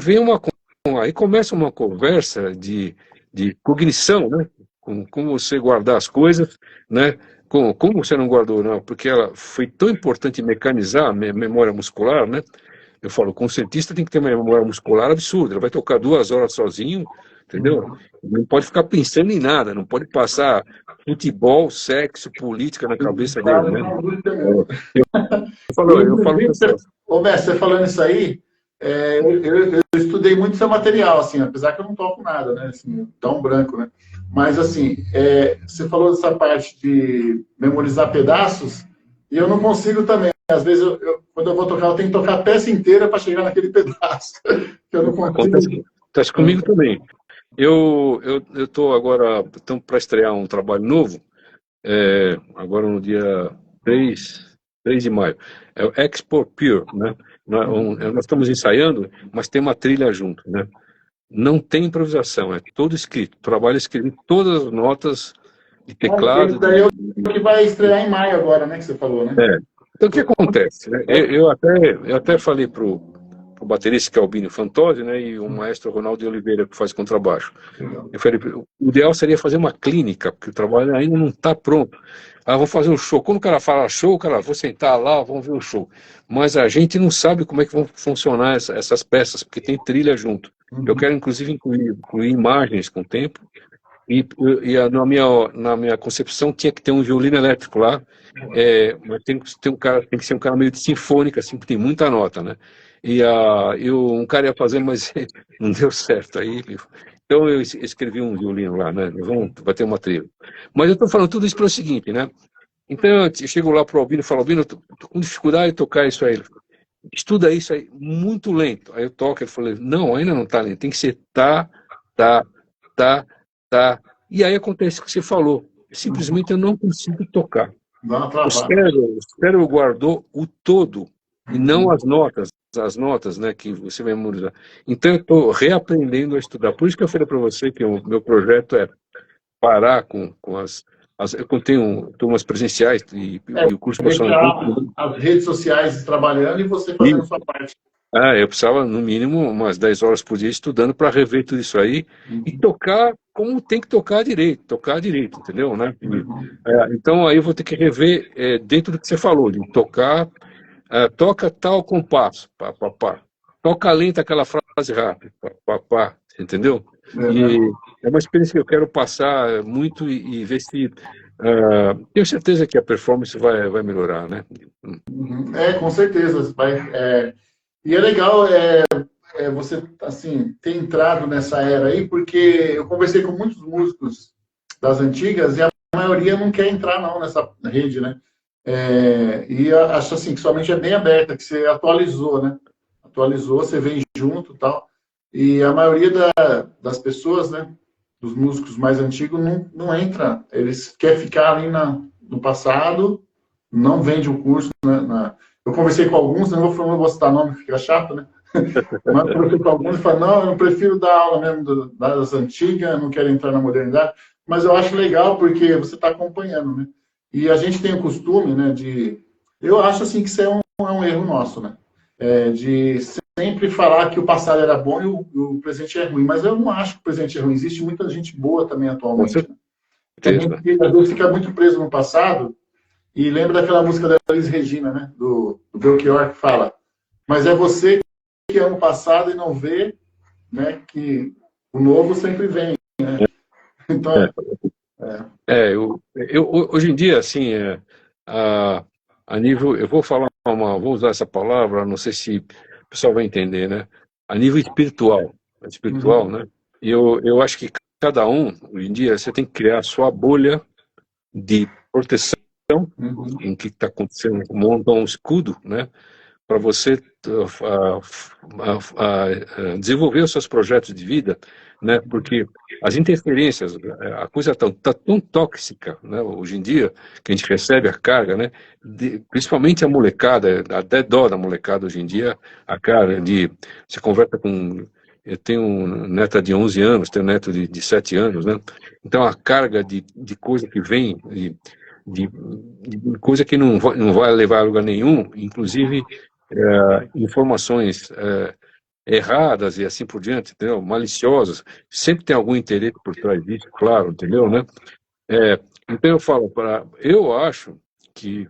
aí começa uma conversa de cognição, né? Como você guardar as coisas, né? Como você não guardou, não? Porque ela foi tão importante mecanizar a memória muscular, né? Eu falo, o concertista tem que ter uma memória muscular absurda. Ele vai tocar 2 horas sozinho, entendeu? Não pode ficar pensando em nada, não pode passar futebol, sexo, política na cabeça dele, né? Eu falo isso. Ô, Mestre, você falando isso aí, eu estudei muito seu material, assim, apesar que eu não toco nada, né? Assim, tão branco, né? Mas, assim, você falou dessa parte de memorizar pedaços, e eu não consigo também. Às vezes, quando eu vou tocar, eu tenho que tocar a peça inteira para chegar naquele pedaço. Que eu não consigo. Acontece comigo também. Eu estou agora para estrear um trabalho novo, agora no dia 3 de maio. É o Export Pure, né? Nós estamos ensaiando, mas tem uma trilha junto, né? Não tem improvisação, é todo escrito. Trabalho escrito, todas as notas de teclado. Isso daí é o que vai estrear em maio agora, né? Que você falou, né? Então, o que acontece? Né? Eu até falei pro baterista, que é o Albino Fantozzi, né, e o maestro Ronaldo de Oliveira, que faz contrabaixo. Eu falei, o ideal seria fazer uma clínica, porque o trabalho ainda não está pronto. Vamos fazer um show. Quando o cara fala show, cara, vou sentar lá, vamos ver o show. Mas a gente não sabe como é que vão funcionar essas peças, porque tem trilha junto. Eu quero, inclusive, incluir imagens com o tempo, e na minha concepção tinha que ter um violino elétrico lá, mas tem que ser um cara meio de sinfônica, assim, porque tem muita nota, né? E um cara ia fazer, mas não deu certo. Então eu escrevi um violino lá, né? Vai ter uma trilha. Mas eu estou falando tudo isso para o seguinte, né? Então eu chego lá pro Albino e falo, Albino, eu tô com dificuldade de tocar isso aí. Ele falou, estuda isso aí, muito lento. Aí eu toco, ele falou, não, ainda não tá lento, tem que ser tá, tá, tá, tá. E aí acontece o que você falou. Simplesmente eu não consigo tocar. Dá uma O travada. cérebro guardou o todo, e não Uhum. as notas, né, que você vai memorizar. Então eu estou reaprendendo a estudar. Por isso que eu falei para você que o meu projeto é parar com eu tenho turmas presenciais É, e o curso profissional. deixar as redes sociais trabalhando e você fazendo sua parte. Eu precisava, no mínimo, umas 10 horas por dia estudando para rever tudo isso aí e Uhum. tocar como tem que tocar direito, entendeu? Né? Uhum. Então aí eu vou ter que rever dentro do que você falou, de tocar, toca tal compasso, pá, pá, pá. Toca lenta aquela frase rápida, pá, pá, pá, entendeu? E Uhum. é uma experiência que eu quero passar muito e ver se. Tenho certeza que a performance vai melhorar, né? Uhum. Com certeza. E é legal você assim ter entrado nessa era aí, porque eu conversei com muitos músicos das antigas e a maioria não quer entrar não nessa rede, né? E eu acho assim que somente é bem aberta, que você atualizou, né? Atualizou, você vem junto, e tal. E a maioria das pessoas, né? Dos músicos mais antigos não entra, eles querem ficar ali no passado, não vende o curso, né? Eu conversei com alguns, não vou citar nome, fica chato, né? Mas eu conversei com alguns e falei, não, eu prefiro dar aula mesmo das antigas, não quero entrar na modernidade, mas eu acho legal porque você está acompanhando, né? E a gente tem o costume, né, eu acho assim que isso é um erro nosso, né? De sempre falar que o passado era bom e o presente é ruim, mas eu não acho que o presente é ruim, existe muita gente boa também Com atualmente, né? A certeza. gente às vezes fica muito preso no passado e lembra daquela música da Elis Regina, né? Do Belchior, que fala, mas é você que ama o passado e não vê, né, que o novo sempre vem. Então, É. Hoje em dia, assim, a, a nível, eu vou falar vou usar essa palavra, não sei se o pessoal vai entender, né? A nível espiritual, uhum, né? E eu acho que cada um, hoje em dia, você tem que criar a sua bolha de proteção uhum, em que está acontecendo, monta um escudo, né? Para você desenvolver os seus projetos de vida, né? Porque as interferências, a coisa tá tão tóxica, né? Hoje em dia que a gente recebe a carga, né? Principalmente a molecada, até dó da molecada hoje em dia, a carga de você conversa com eu tenho neta de 11 anos, tenho neto de 7 anos, né? Então a carga de coisa que vem de coisa que não vai levar a lugar nenhum, inclusive informações erradas e assim por diante, entendeu? Maliciosas, sempre tem algum interesse por trás disso, claro, entendeu, né? Então eu falo eu acho que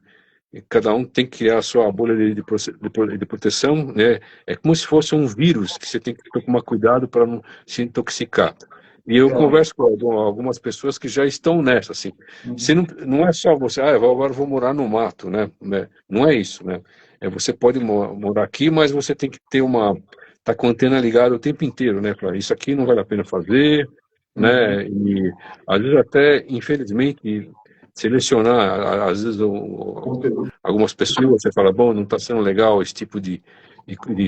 cada um tem que criar a sua bolha de proteção, né? É como se fosse um vírus que você tem que tomar cuidado para não se intoxicar. E eu converso com algumas pessoas que já estão nessa, assim. Você uhum, não é só você, agora eu vou morar no mato, né? Não é isso, né? Você pode morar aqui, mas você tem que ter tá com a antena ligada o tempo inteiro, né? Para isso aqui não vale a pena fazer, uhum. né? E às vezes até, infelizmente, selecionar, às vezes, Conteúdo. algumas pessoas, você fala, bom, não está sendo legal esse tipo de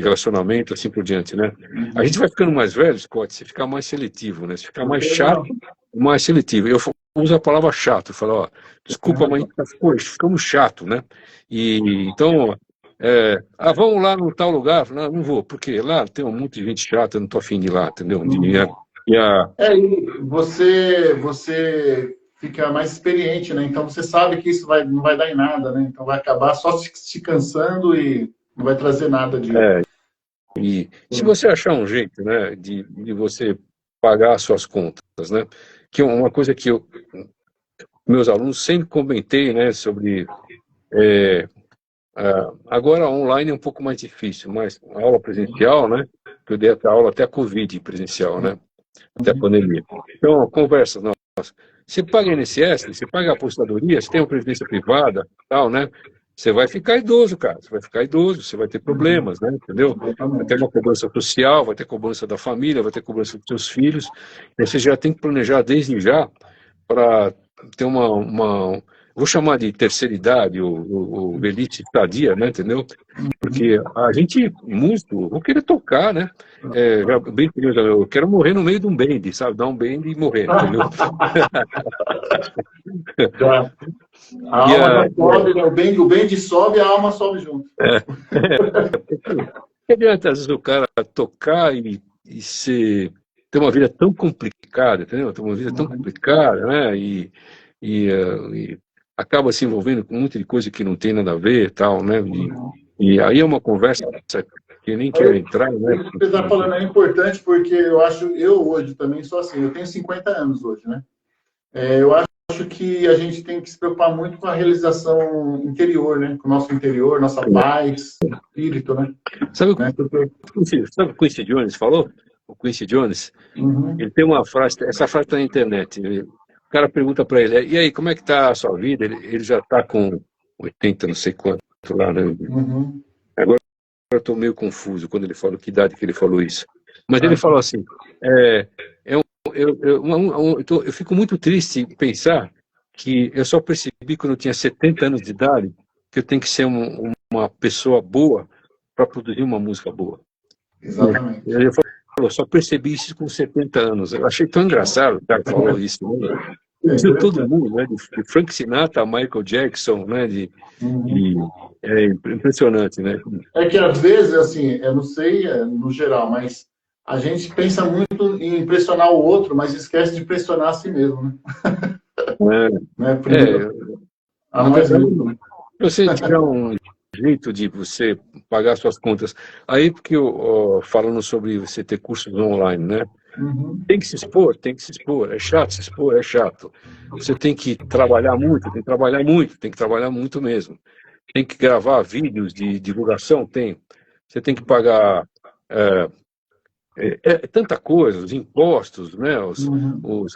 relacionamento, assim por diante, né? A gente Uhum. vai ficando mais velho, Scott, você fica mais seletivo, né? Você fica mais chato, Não, mais seletivo. Eu uso a palavra chato, eu falo, ó, você tem desculpa, mas razão. ficamos chato, né? E então, vamos lá no tal lugar? Não vou, porque lá tem um monte de gente chata, eu não tô afim de ir lá, entendeu? Uhum. E a, E você fica mais experiente, né? Então você sabe que isso não vai dar em nada, né? Então vai acabar só se cansando e não vai trazer nada de. E se você achar um jeito, né, de você pagar as suas contas, né, que é uma coisa que eu, meus alunos sempre comentei, né, sobre, agora online é um pouco mais difícil, mas a aula presencial, né, que eu dei até aula até a Covid presencial, né, até a pandemia. Então, conversa, não, você paga INSS, você paga a aposentadoria, você tem uma previdência privada, tal, né, você vai ficar idoso, cara, você vai ficar idoso, você vai ter problemas, né, entendeu? Vai ter Exatamente. uma cobrança social, vai ter cobrança da família, vai ter cobrança dos seus filhos, e você já tem que planejar desde já para ter vou chamar de terceira idade, ou velhice tardia, né, entendeu? Porque a gente, músico, vou querer tocar, né? Eu quero morrer no meio de um band, sabe? Dar um band e morrer, entendeu? Já. A E alma a, não sobe, né? O bem sobe, a alma sobe junto. que adianta, às vezes, o cara tocar e ter uma vida tão complicada, entendeu? Ter uma vida tão complicada, né? E acaba se envolvendo com muita coisa que não tem nada a ver, tal, né? E aí é uma conversa que eu nem quero entrar, né? Isso que você está falando é importante porque eu hoje também sou assim, eu tenho 50 anos hoje, né? Eu acho que a gente tem que se preocupar muito com a realização interior, né? Com o nosso interior, nossa paz, espírito, né? Sabe, Né? sabe o Quincy Jones falou? O Quincy Jones, ele tem uma frase, essa frase está na internet. O cara pergunta para ele, e aí, como é que está a sua vida? Ele já está com 80, não sei quanto lá, né? Agora eu estou meio confuso quando ele falou que idade que ele falou isso. Mas ele falou assim, eu fico muito triste em pensar que eu só percebi quando eu tinha 70 anos de idade que eu tenho que ser uma pessoa boa para produzir uma música boa. Exatamente. Ele falou, só percebi isso com 70 anos. Eu achei tão engraçado o cara que falou isso. Né? De todo mundo, né? De Frank Sinatra a Michael Jackson, né? É impressionante, né? É que às vezes, assim, eu não sei no geral, mas a gente pensa muito em impressionar o outro, mas esquece de impressionar a si mesmo, né? Né? Primeiro, a na nós verdade, mesmos, né? se você tiver um jeito de você pagar suas contas, aí porque falando sobre você ter cursos online, né? Tem que se expor, tem que se expor. É chato se expor, é chato. Você tem que trabalhar muito, tem que trabalhar muito, tem que trabalhar muito mesmo. Tem que gravar vídeos de divulgação, tem. Você tem que pagar tanta coisa, os impostos, né?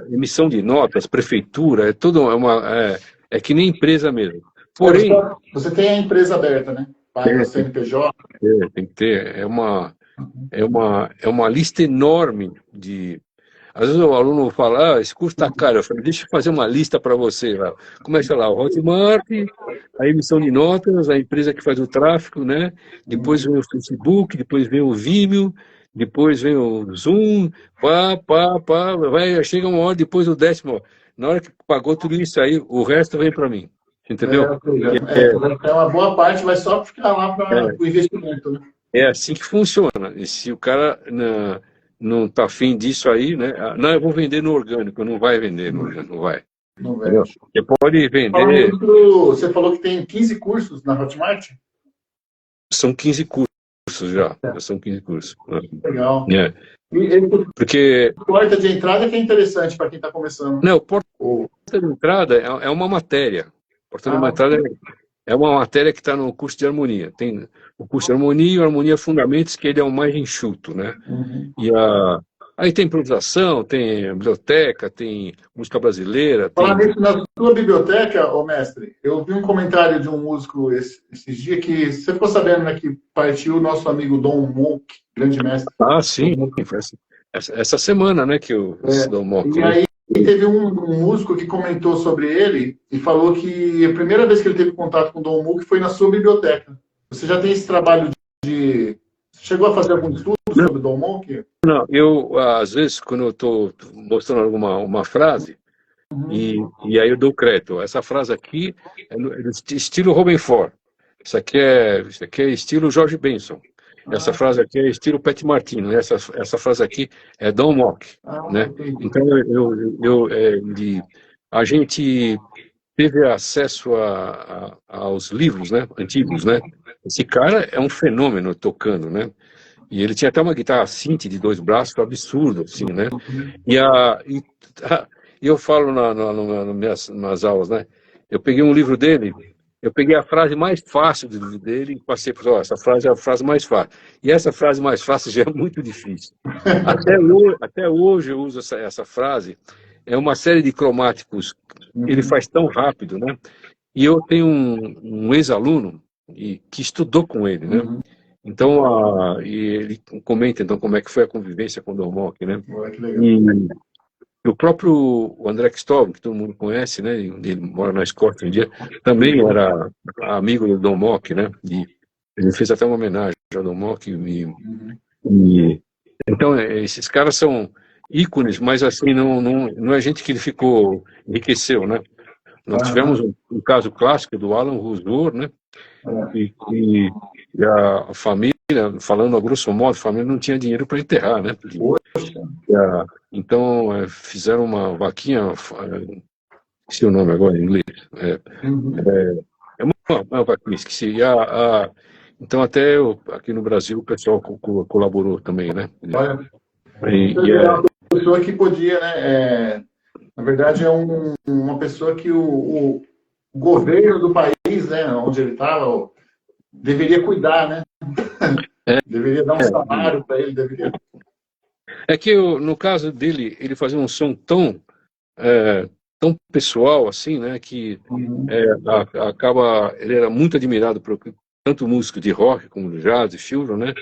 Emissão de notas, prefeitura, é que nem empresa mesmo. Porém, você tem a empresa aberta, né? Paga CNPJ. tem que ter, é uma lista enorme de. Às vezes o aluno fala, esse curso está caro. Eu falei, deixa eu fazer uma lista para você lá. Começa lá, o Hotmart, a emissão de notas, a empresa que faz o tráfego, né? Depois vem o Facebook, depois vem o Vimeo, depois vem o Zoom, vai, chega uma hora depois do 10º. Na hora que pagou tudo isso aí, o resto vem para mim. Entendeu? Uma boa parte vai só ficar lá para o investimento, né? É assim que funciona. E se o cara não está afim disso aí, né? Não, eu vou vender no orgânico, não vai vender no orgânico, não vai. Não vende. Você pode vender. Você falou que tem 15 cursos na Hotmart? São 15 cursos já. São 15 cursos. Legal. Porque porta de entrada que é interessante para quem está começando. Não, porta de entrada é uma matéria. Porta de entrada é uma matéria que está no curso de harmonia. Tem o curso de harmonia e o harmonia fundamentos, que ele é o mais enxuto, né? Aí tem improvisação, tem biblioteca, tem música brasileira. Falar nisso, na sua biblioteca, mestre, eu vi um comentário de um músico esses dias que você ficou sabendo, né, que partiu o nosso amigo Dom Monk, grande mestre. Ah, sim. Essa semana, né, que o Dom Monk. E aí teve um músico que comentou sobre ele e falou que a primeira vez que ele teve contato com o Dom Monk foi na sua biblioteca. Você já tem esse trabalho de... Chegou a fazer algum estudo sobre o Dom Monk? Não, eu, às vezes, quando eu estou mostrando uma frase, e aí eu dou crédito. Essa frase aqui é do estilo Robin Ford. Isso aqui é estilo George Benson. Essa frase aqui é estilo Pat Martino. Essa frase aqui é Don Mock, né? Então, a gente teve acesso aos livros, né, antigos, né? Esse cara é um fenômeno tocando, né? E ele tinha até uma guitarra synth de 2 braços, absurdo, assim, né? E eu falo nas aulas, né? Eu peguei um livro dele, eu peguei a frase mais fácil do livro dele e passei por essa frase é a frase mais fácil. E essa frase mais fácil já é muito difícil. Até hoje eu uso essa frase. É uma série de cromáticos. Ele faz tão rápido, né? E eu tenho um ex-aluno que estudou com ele, né? Então, e ele comenta então como é que foi a convivência com o Dom Monk, né? O próprio André Cristóvão, que todo mundo conhece, né? Ele mora na Escócia hoje em dia, também era amigo do Don Mock, né? E ele fez até uma homenagem ao Don Mock. Então, esses caras são ícones, mas assim, não é gente que ele ficou, enriqueceu, né? Nós tivemos um caso clássico do Alan Rusdur, né? E a família, falando a grosso modo, a família não tinha dinheiro para enterrar, né? Então, fizeram uma vaquinha, esqueci o nome agora em inglês. Uma vaquinha, esqueci. Então, até aqui no Brasil, o pessoal colaborou também, né? Olha, uma pessoa que podia, né? Na verdade, é uma pessoa que o governo do país, né, onde ele estava, deveria cuidar, né? Deveria dar um salário para ele, deveria... É que, no caso dele, ele fazia um som tão pessoal, assim, né, que ele era muito admirado por tanto músico de rock como de jazz, de children, né?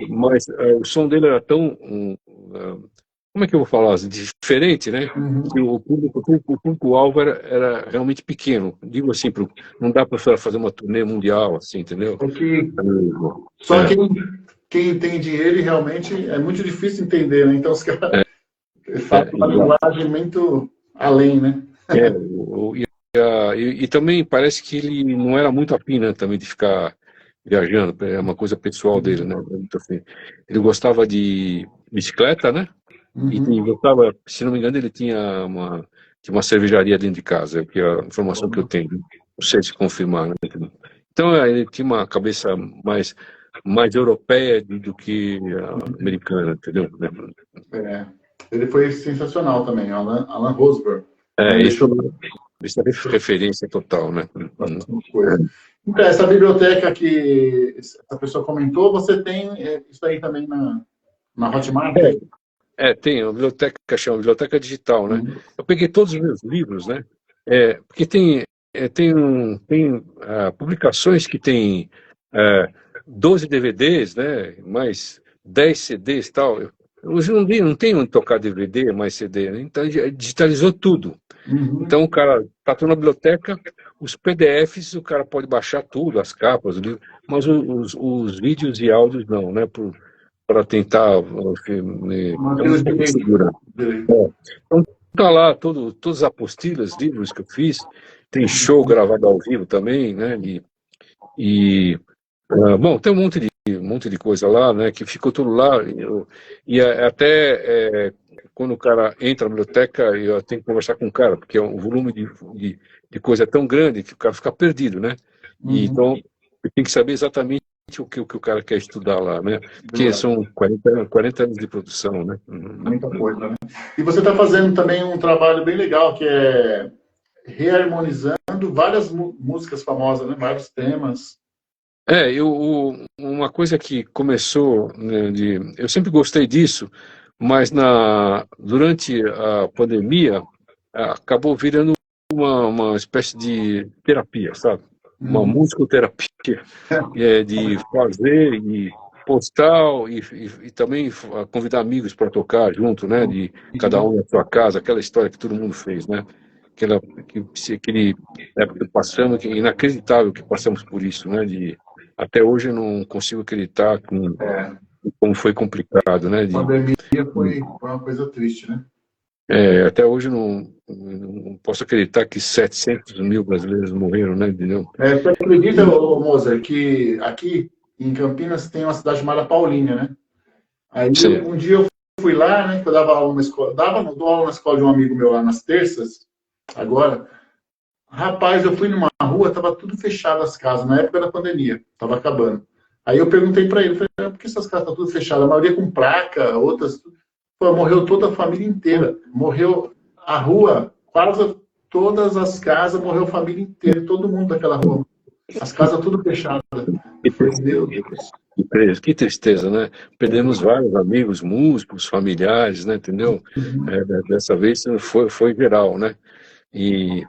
Mas o som dele era tão... como é que eu vou falar? Diferente, né? Que o público-alvo era realmente pequeno. Digo assim, não dá para fazer uma turnê mundial, assim, entendeu? Só quem entende ele realmente é muito difícil entender, né? Então os caras falam uma linguagem muito além, né? E também parece que ele não era muito afim, né, também de ficar viajando, é uma coisa pessoal dele, né? Ele gostava de bicicleta, né? E gostava, se não me engano, ele tinha uma cervejaria dentro de casa, que é a informação que eu tenho. Não sei se confirmar, né? Então ele tinha uma cabeça mais europeia do que americana, entendeu? Ele foi sensacional também, Alan Rosberg. Isso é referência total, né? Então, essa biblioteca que essa pessoa comentou, você tem isso aí também na Hotmart? Tem uma biblioteca, chama Biblioteca Digital, né? Eu peguei todos os meus livros, né? Porque tem publicações que tem 12 DVDs, né? Mais 10 CDs e tal. Hoje não tem onde tocar DVD, mais CD, né? Então digitalizou tudo. Então o cara está na biblioteca, os PDFs o cara pode baixar tudo, as capas, mas os vídeos e áudios não, né? Para tentar segurar. Então tá lá todas as apostilas, livros que eu fiz, tem show gravado ao vivo também, né? Bom, tem um monte de coisa lá, né? Que ficou tudo lá até quando o cara entra na biblioteca, eu tenho que conversar com o cara, porque o volume de coisa é tão grande que o cara fica perdido, né? Então eu tenho que saber exatamente o que o cara quer estudar lá, né? Porque são 40 anos de produção, né? Muita coisa, né? E você está fazendo também um trabalho bem legal, que é reharmonizando várias músicas famosas, né? Vários temas. Uma coisa que começou, né, eu sempre gostei disso, mas durante a pandemia acabou virando uma espécie de terapia, sabe? Uma musicoterapia, de fazer e postar e também convidar amigos para tocar junto, né? De cada um na sua casa, aquela história que todo mundo fez, né? Aquele época que passamos, que é inacreditável que passamos por isso, né? Até hoje eu não consigo acreditar como foi complicado, né? A pandemia foi uma coisa triste, né? Até hoje eu não posso acreditar que 700 mil brasileiros morreram, né? Entendeu? Você acredita, Mozart, que aqui em Campinas tem uma cidade chamada Paulínia, né? Aí um dia eu fui lá, né? Eu dava aula numa escola, dou aula na escola de um amigo meu lá nas terças, agora. Rapaz, eu fui numa rua, tava tudo fechado as casas, na época da pandemia, tava acabando. Aí eu perguntei para ele, falei, por que essas casas estão tudo fechadas? A maioria com placa, outras... Pô, morreu toda a família inteira. Morreu a rua, quase todas as casas, morreu a família inteira, todo mundo daquela rua. As casas tudo fechadas. Meu Deus. Que tristeza, né? Perdemos vários amigos, músicos, familiares, né? Entendeu? Dessa vez foi geral, né? E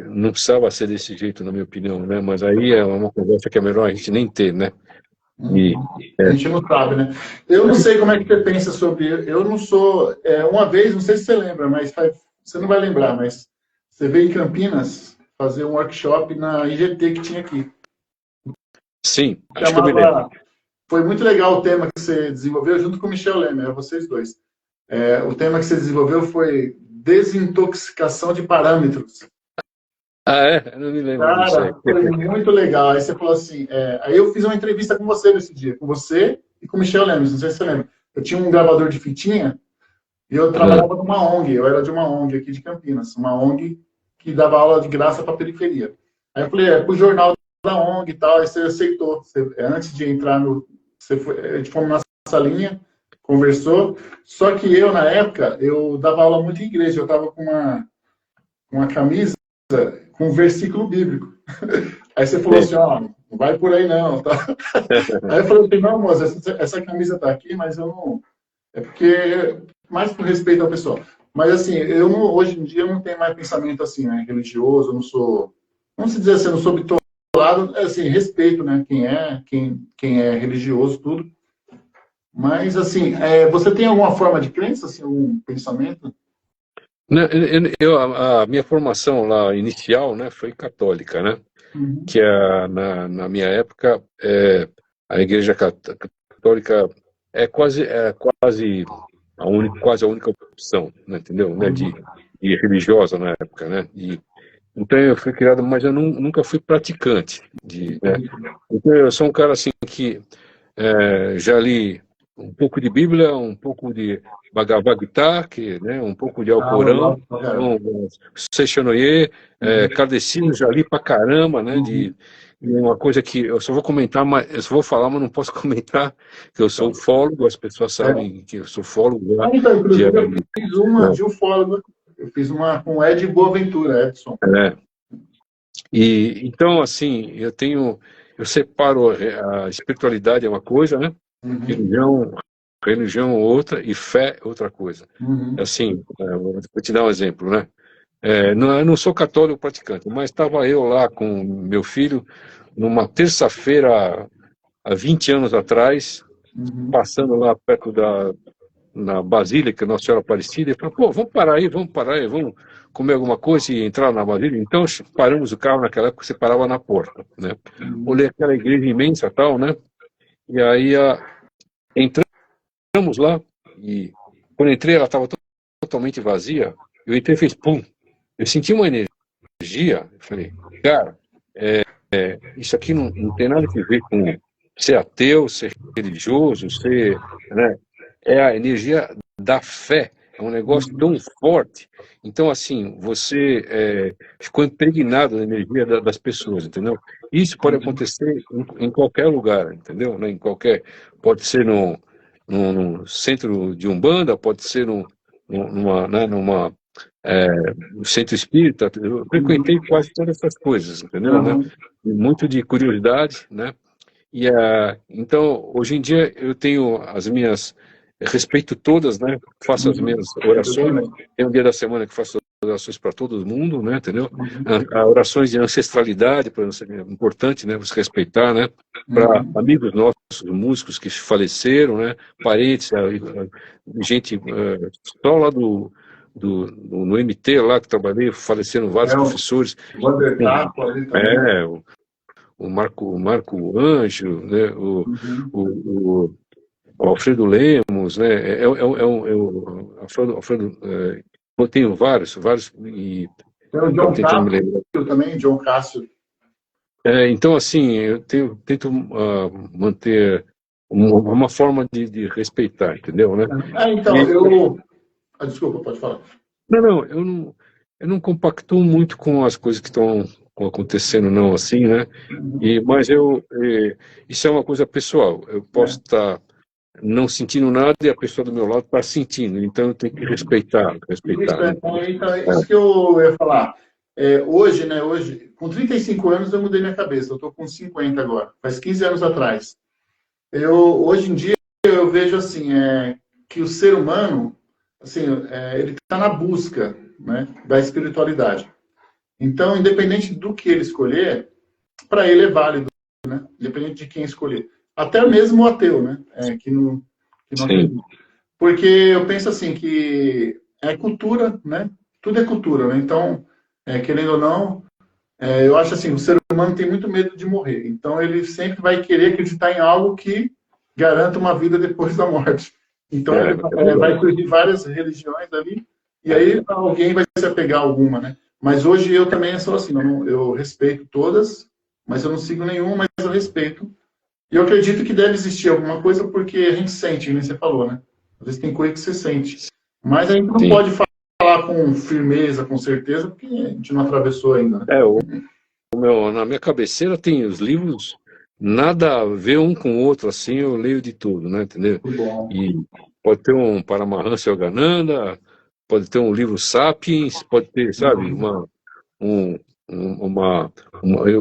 não precisava ser desse jeito, na minha opinião, né? Mas aí é uma conversa que é melhor a gente nem ter, né? E, A gente não sabe, né? Eu não sei como é que você pensa sobre. Eu não sou. Uma vez, não sei se você lembra, mas você não vai lembrar, mas você veio em Campinas fazer um workshop na IGT que tinha aqui. sim, acho que eu me lembro. Chamava. Foi muito legal o tema que você desenvolveu junto com o Michel Leme, vocês dois. O tema que você desenvolveu foi desintoxicação de parâmetros. Ah, é? Eu não me lembro disso aí. Cara, foi muito legal. Aí você falou assim, aí eu fiz uma entrevista com você nesse dia, com você e com o Michel Lemes, não sei se você lembra. Eu tinha um gravador de fitinha e eu trabalhava numa ONG, eu era de uma ONG aqui de Campinas, uma ONG que dava aula de graça para a periferia. Aí eu falei, pro jornal da ONG e tal, aí você aceitou. Antes de entrar no... a gente foi na salinha, conversou, só que eu, na época, eu dava aula muito em igreja, eu tava com uma camisa com um versículo bíblico. Aí você falou assim, não vai por aí não. Tá? Aí eu falei assim, não, moça, essa camisa tá aqui, mas eu não... É porque, mais por respeito ao pessoal. Mas assim, hoje em dia eu não tenho mais pensamento assim, né, religioso, eu não sou... Vamos dizer assim, eu não sou bitolado, assim, respeito, né, quem é religioso, tudo. Mas assim, você tem alguma forma de crença, assim, um pensamento? A minha formação lá inicial, né, foi católica, né? Que na minha época a Igreja Católica quase a única opção, né, entendeu? Né, de religiosa na época, né? Então eu fui criado, mas eu nunca fui praticante né? Então eu sou um cara assim que já li um pouco de Bíblia, um pouco de Bhagavad Gita, né, um pouco de Alcorão, Seishanoye, Kardecino, já li pra caramba, né, de uma coisa que eu só vou comentar, mas eu só vou falar, mas não posso comentar, que eu sou ufólogo, as pessoas sabem que eu sou ufólogo. Então, inclusive, eu fiz uma de ufólogo, eu fiz uma com Ed Boaventura, Edson. Então, assim, eu separo a espiritualidade é uma coisa, né? Religião é outra e fé é outra coisa. Assim, vou te dar um exemplo, né? Eu não sou católico praticante, mas estava eu lá com meu filho numa terça-feira há 20 anos atrás, passando lá perto na Basílica Nossa Senhora Aparecida, e falou, pô, vamos parar aí, vamos comer alguma coisa e entrar na Basílica. Então paramos o carro naquela época, você parava na porta, né? Olhei aquela igreja imensa tal, né? E aí entramos lá e quando entrei ela estava totalmente vazia. Eu entrei e fiz pum. Eu senti uma energia. Eu falei, cara, isso aqui não tem nada a ver com ser ateu, ser religioso, né? É a energia da fé. É um negócio tão forte. Então, assim, você ficou impregnado da energia das pessoas, entendeu? Isso pode acontecer em qualquer lugar, entendeu? Né? Pode ser no centro de Umbanda, pode ser numa centro espírita. Eu frequentei quase todas essas coisas, entendeu? Né? Muito de curiosidade, né? Então, hoje em dia, eu tenho as minhas... respeito todas, né? Faço as minhas orações. Tem um dia da semana que faço orações para todo mundo, né? Entendeu? Orações de ancestralidade, para é importante, né? Você respeitar, né? Para amigos nossos, músicos que faleceram, né? Parentes, gente só lá no MT lá que trabalhei, faleceram vários professores. O Marco Anjo, né? O Alfredo Lemos, né? Alfredo, eu tenho vários e o John Cássio também, John Cássio. Então, assim, eu tento manter uma forma de respeitar, entendeu, né? Então, desculpa, pode falar. Não, eu não compactuo muito com as coisas que estão acontecendo, não, assim, né? Mas isso é uma coisa pessoal. Eu posso estar não sentindo nada e a pessoa do meu lado está sentindo, então eu tenho que respeitar. Então, isso que eu ia falar. Hoje, com 35 anos eu mudei minha cabeça, eu estou com 50 agora, faz 15 anos atrás. Hoje em dia eu vejo assim, que o ser humano, assim, ele está na busca, né, da espiritualidade. Então, independente do que ele escolher, para ele é válido, né? Independente de quem escolher. até mesmo o ateu, né? Que não sim, acredita. Porque eu penso assim, que é cultura, né? Tudo é cultura, né? Então, querendo ou não, eu acho assim, o ser humano tem muito medo de morrer. Então, ele sempre vai querer acreditar em algo que garanta uma vida depois da morte. Então, é, ele é verdade. vai surgir várias religiões ali, e aí alguém vai se apegar a alguma, né? Mas hoje eu também sou assim, eu respeito todas, mas eu não sigo nenhuma, mas eu respeito. E eu acredito que deve existir alguma coisa porque a gente sente, nem você falou, né? Às vezes tem coisa que você sente. Mas a gente não Sim. pode falar com firmeza, com certeza, porque a gente não atravessou ainda, né? É, na minha cabeceira tem os livros, nada a ver um com o outro, assim, eu leio de tudo, né, entendeu? Muito bom. E pode ter um Paramahansa Yogananda, pode ter um livro Sapiens, pode ter, sabe, um,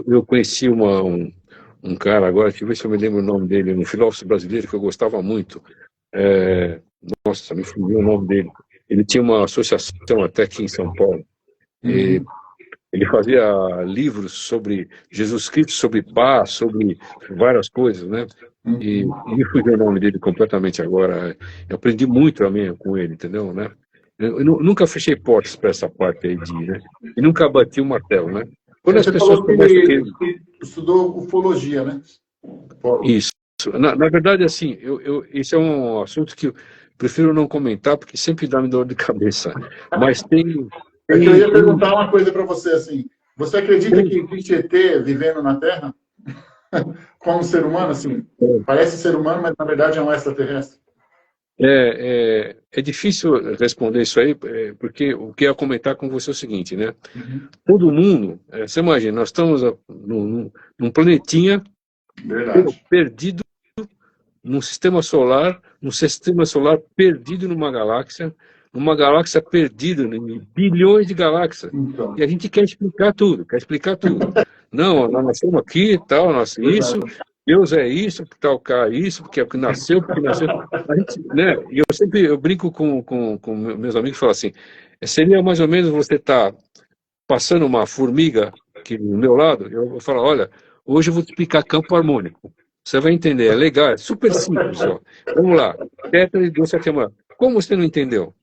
eu conheci um cara agora, deixa eu ver se eu me lembro o nome dele, um filósofo brasileiro que eu gostava muito, é, nossa, me fugiu o nome dele. Ele tinha uma associação até aqui em São Paulo. Uhum. Ele fazia livros sobre Jesus Cristo, sobre paz, sobre várias coisas, né? E Uhum. me fugiu o nome dele completamente agora. Eu aprendi muito também com ele, entendeu, né? Eu nunca fechei portas para essa parte aí né? E nunca bati o martelo, né? Quando as Você pessoas falou começam a querer... que estudou ufologia, né? Polo. Isso. Na verdade, assim, esse é um assunto que eu prefiro não comentar, porque sempre dá-me dor de cabeça. Mas É que eu ia tem, perguntar uma coisa para você, assim. Você acredita que existe ET vivendo na Terra? Como ser humano, assim? tem, Parece ser humano, mas na verdade é um extraterrestre. é difícil responder isso aí, porque o que eu ia comentar com você é o seguinte, né? Uhum. Todo mundo, você imagina, nós estamos num planetinha Verdade. perdido num sistema solar perdido numa galáxia perdida em bilhões de galáxias. Então, E a gente quer explicar tudo, quer explicar tudo. Não, nós nascemos aqui, tal, isso, verdade. Deus é isso, tal cara é isso, porque nasceu, porque nasceu. A gente, né? E eu brinco com meus amigos e falo assim, seria mais ou menos você estar passando uma formiga aqui do meu lado, eu falo, olha, hoje eu vou te explicar campo harmônico. Você vai entender, é legal, é super simples, ó. Vamos lá, tetra e doce semana. Como você não entendeu?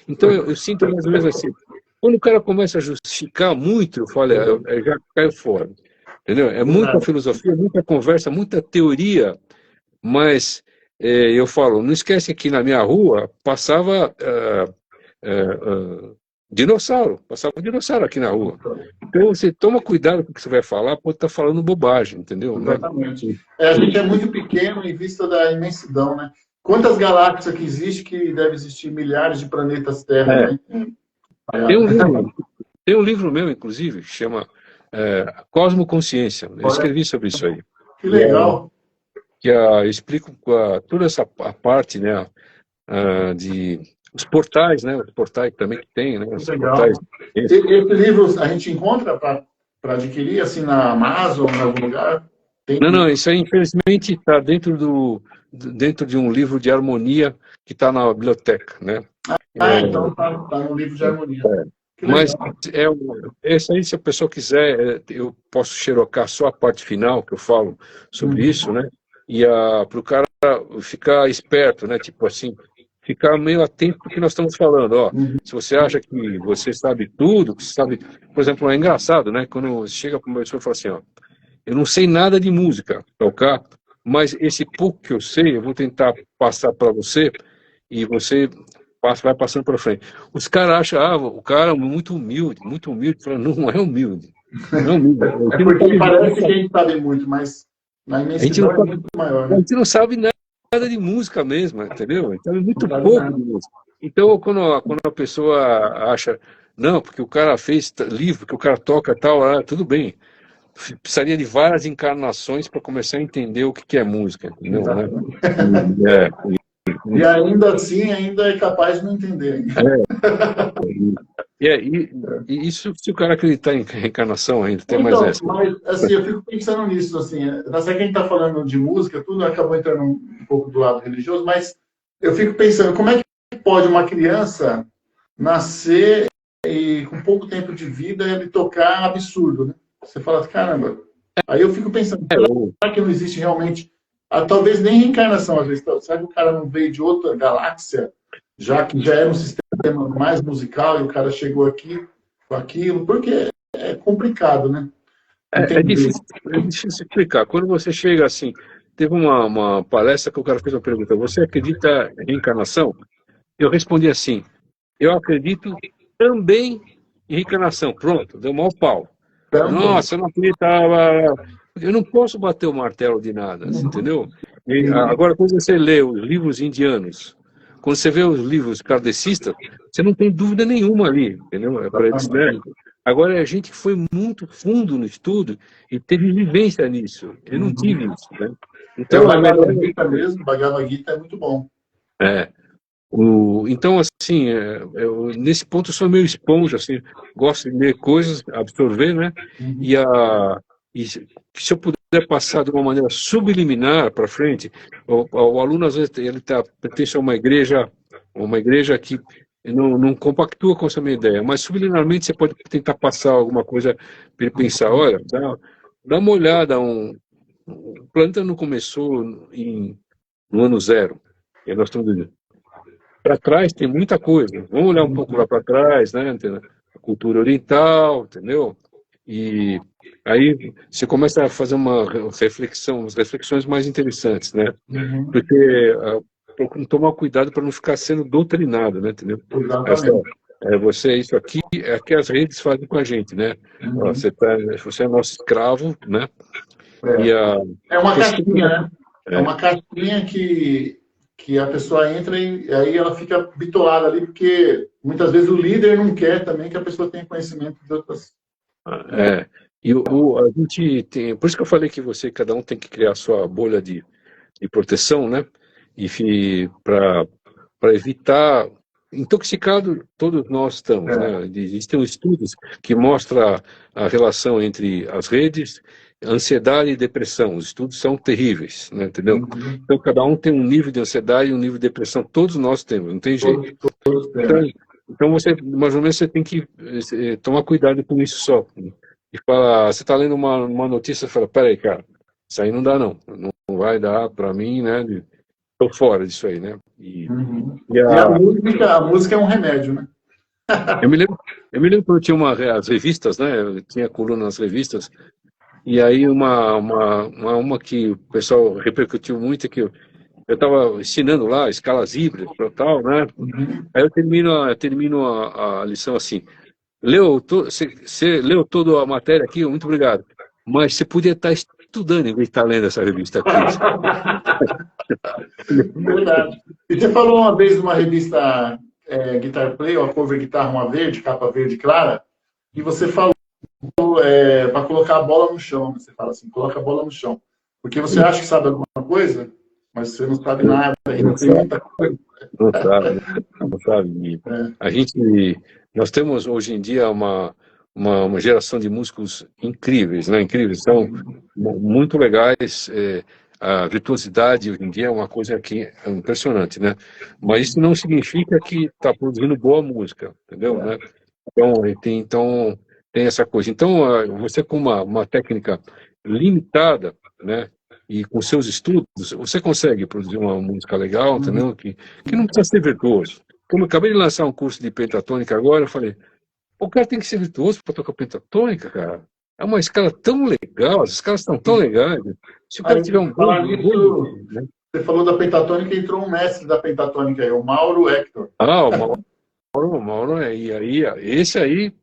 Então eu sinto mais ou menos assim. Quando o cara começa a justificar muito, eu falo, já caiu fora. Entendeu? É muita Verdade. filosofia, muita conversa, muita teoria, mas eu falo, não esquece que na minha rua passava passava dinossauro aqui na rua. Então você toma cuidado com o que você vai falar, pode estar falando bobagem, entendeu? Né? Exatamente. A gente é muito pequeno em vista da imensidão, né? Quantas galáxias que existe que deve existir milhares de planetas Terra, É, né? tem um livro, tem um livro meu, inclusive, que chama Cosmoconsciência. Eu Olha, escrevi sobre isso aí. que legal. Eu explico toda essa a parte, né, de os portais, né, os portais também que tem, né, Que os legal. portais. Esse. Esse livro a gente encontra para adquirir assim na Amazon, em algum lugar? Tem. Não, isso aí infelizmente está dentro de um livro de harmonia que está na biblioteca, né? Ah, É, então tá no livro de harmonia. Que mas legal. esse aí, se a pessoa quiser, eu posso xerocar só a parte final que eu falo sobre Uhum. isso, né? E para o cara ficar esperto, né? Tipo assim, ficar meio atento ao que nós estamos falando. Ó, Uhum. se você acha que você sabe tudo, que você sabe, por exemplo, é engraçado, né? Quando você chega para uma pessoa e fala assim, ó, eu não sei nada de música, tocar, mas esse pouco que eu sei, eu vou tentar passar para você e você vai passando para frente. Os caras acham, o cara é muito humilde. Fala, não é humilde. Não é humilde. É porque parece que a gente sabe muito, mas na A gente não imensidão é sabe, muito maior, a né? gente não sabe nada de música mesmo, entendeu? A gente sabe Não muito sabe pouco nada. de música. Então, quando a pessoa acha, não, porque o cara fez livro, que o cara toca tal, tudo bem. Precisaria de várias encarnações para começar a entender o que é música, entendeu, né? Exatamente. É, E ainda assim, ainda é capaz de não entender ainda. é, e isso se o cara acreditar em reencarnação ainda, tem mais Então, essa. mas assim, eu fico pensando nisso, assim, nós sei que a gente está falando de música, tudo acabou entrando um pouco do lado religioso, mas eu fico pensando, como é que pode uma criança nascer e com pouco tempo de vida ele tocar absurdo, né? Você fala, caramba. Aí eu fico pensando, É, será que não existe realmente talvez nem reencarnação, às vezes. Será que o cara não veio de outra galáxia, já que já era um sistema mais musical e o cara chegou aqui com aquilo? Porque é complicado, né? É difícil explicar. Quando você chega assim, teve uma palestra que o cara fez uma pergunta: você acredita em reencarnação? Eu respondi assim: eu acredito também em reencarnação. Pronto, deu mau pau. Também. Nossa, eu não acreditava. Eu não posso bater o martelo de nada, assim, entendeu? Agora, quando você lê os livros indianos, quando você vê os livros kardecistas, você não tem dúvida nenhuma ali, entendeu? É para eles, né? Agora, é gente que foi muito fundo no estudo e teve vivência nisso. Eu não tive isso, né? É o Então, é melhor. Bhagavad Gita mesmo, Bhagavad Gita é muito bom. É, então, assim, nesse ponto eu sou meio esponja, assim, gosto de ler coisas, absorver, né? E, e se eu puder passar de uma maneira subliminar para frente, o aluno, às vezes, ele pertence a uma igreja que não compactua com essa minha ideia, mas subliminarmente você pode tentar passar alguma coisa para ele pensar: olha, dá uma olhada, o planeta não começou no ano zero, e nós estamos para trás tem muita coisa. Vamos olhar um pouco lá para trás, né? A cultura oriental, entendeu? E aí você começa a fazer uma reflexão, umas reflexões mais interessantes, né? Porque tomar cuidado para não ficar sendo doutrinado, né? Entendeu? Exatamente. Você, isso aqui é que as redes fazem com a gente, né? Ó, você é nosso escravo, né? É uma caixinha, né? É uma caixinha que a pessoa entra e aí ela fica bitolada ali, porque muitas vezes o líder não quer também que a pessoa tenha conhecimento de outras. E a gente tem. Por isso que eu falei que cada um tem que criar a sua bolha de proteção, né? E para evitar. Intoxicado, todos nós estamos, né? Existem estudos que mostram a relação entre as redes, ansiedade e depressão. Os estudos são terríveis, né? Entendeu? Então, cada um tem um nível de ansiedade e um nível de depressão. Todos nós temos, não tem jeito. Então você, mais ou menos, você tem que tomar cuidado com isso só. E falar, você está lendo uma notícia e fala: peraí, cara, isso aí não dá, não. Não vai dar para mim, né? Estou fora disso aí, né? E a música é um remédio, né? Eu me lembro quando eu tinha as revistas, né? Eu tinha coluna nas revistas, e aí uma que o pessoal repercutiu muito, que eu estava ensinando lá escalas híbridas e tal, né? Aí eu termino a lição assim: você leu toda a matéria aqui? Muito obrigado. Mas você podia estar estudando em vez de estar lendo essa revista aqui. Verdade. E você falou uma vez numa revista Guitar Play, ou a cover guitarra uma verde, capa verde clara, e você falou para colocar a bola no chão. Você fala assim: coloca a bola no chão. Porque você acha que sabe alguma coisa, mas você não sabe nada, ainda tem muita coisa. Não sabe. Nós temos hoje em dia uma geração de músicos incríveis, né? Incríveis, são muito legais. A virtuosidade hoje em dia é uma coisa que é impressionante, né? Mas isso não significa que está produzindo boa música, entendeu? Né? Então tem essa coisa. Então você com uma técnica limitada, né? E com seus estudos, você consegue produzir uma música legal, entendeu? Que não precisa ser virtuoso. Como eu acabei de lançar um curso de pentatônica agora, eu falei: o cara tem que ser virtuoso para tocar pentatônica, cara. É uma escala tão legal, as escalas estão tão legais. Se o cara tiver um bom... né? Você falou da pentatônica e entrou um mestre da pentatônica aí, o Mauro Hector. O Mauro esse aí,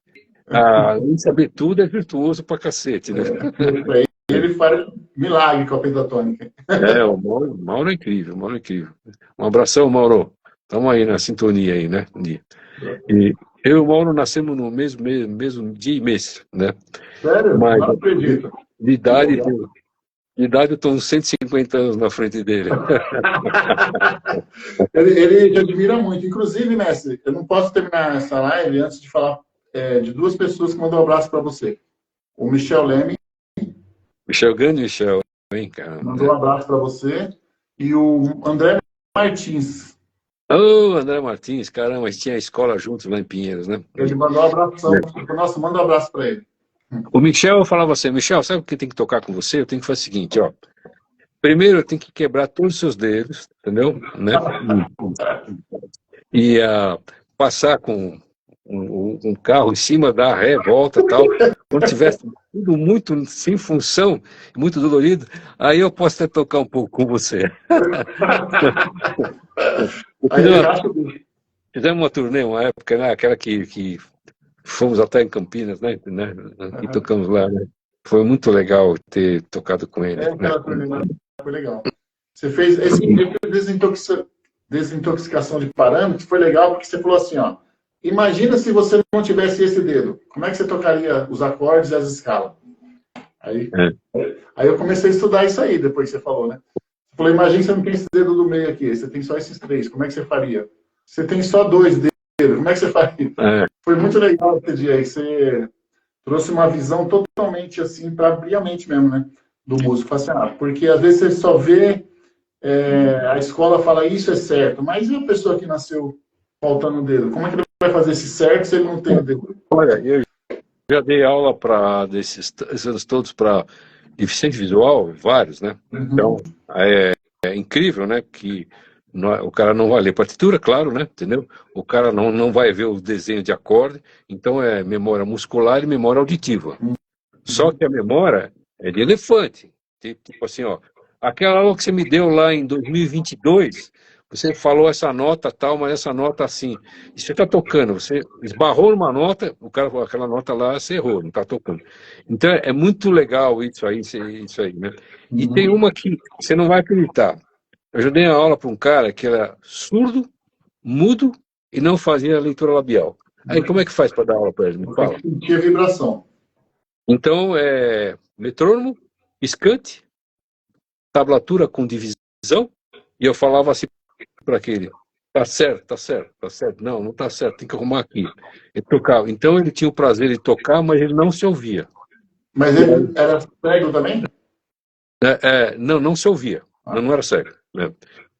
além de saber tudo, é virtuoso pra cacete, né? Ele faz milagre com a pentatônica. O Mauro é incrível, Um abração, Mauro. Estamos aí na sintonia aí, né? E eu e o Mauro nascemos no mesmo dia e mês, né? Sério? Mas, não acredito. De idade eu estou uns 150 anos na frente dele. Ele te admira muito. Inclusive, mestre, eu não posso terminar essa live antes de falar de duas pessoas que mandam um abraço para você. O Michel Leme. Grande Michel, hein, cara. Mandou um abraço para você. E o André Martins. André Martins, caramba, a gente tinha a escola juntos lá em Pinheiros, né? Ele mandou um abração. Nossa, manda um abraço para ele. O Michel falava assim: Michel, sabe o que tem que tocar com você? Eu tenho que fazer o seguinte, ó. Primeiro tem que quebrar todos os seus dedos, entendeu? Né? E passar com um carro em cima, dar ré, volta, tal. Quando tiver tudo muito sem função, muito dolorido, aí eu posso até tocar um pouco com você. Aí ele acha Fizemos uma turnê, uma época, né? Aquela que fomos até em Campinas, né? E tocamos lá, né? Foi muito legal ter tocado com ele. aquela turnê lá, foi legal. Você fez esse desintoxicação de parâmetros, foi legal porque você falou assim, ó, imagina se você não tivesse esse dedo, como é que você tocaria os acordes e as escalas? Aí eu comecei a estudar isso aí, depois que você falou, né? Você falou, imagina que você não tem esse dedo do meio aqui, você tem só esses 3, como é que você faria? Você tem só 2 dedos, como é que você faria? Foi muito legal esse dia aí, você trouxe uma visão totalmente assim, para abrir a mente mesmo, né? Do músico. Assim, porque às vezes você só vê a escola fala isso é certo, mas e a pessoa que nasceu faltando o dedo? Como é que ele vai fazer esse certo se ele não tem o dedo? Olha, eu já dei aula para desses anos todos para deficiente visual, vários, né? Então, é incrível, né? Que o cara não vai ler partitura, claro, né? Entendeu? O cara não vai ver o desenho de acorde, então é memória muscular e memória auditiva. Só que a memória é de elefante. Tipo assim, ó, aquela aula que você me deu lá em 2022, você falou essa nota tal, mas essa nota assim. E você está tocando, você esbarrou numa nota, o cara falou, aquela nota lá, você errou, não está tocando. Então é muito legal isso aí, né? E tem uma que você não vai acreditar. Eu já dei uma aula para um cara que era surdo, mudo e não fazia leitura labial. Aí como é que faz para dar aula para ele? Me fala. Tinha vibração. Então, metrônomo, escante, tablatura com divisão, e eu falava assim para aquele, tá certo, tá certo, tá certo. Não, não tá certo, tem que arrumar aqui. Ele tocava. Então ele tinha o prazer de tocar, mas ele não se ouvia. Mas ele era cego também? Não se ouvia, não era cego. Né?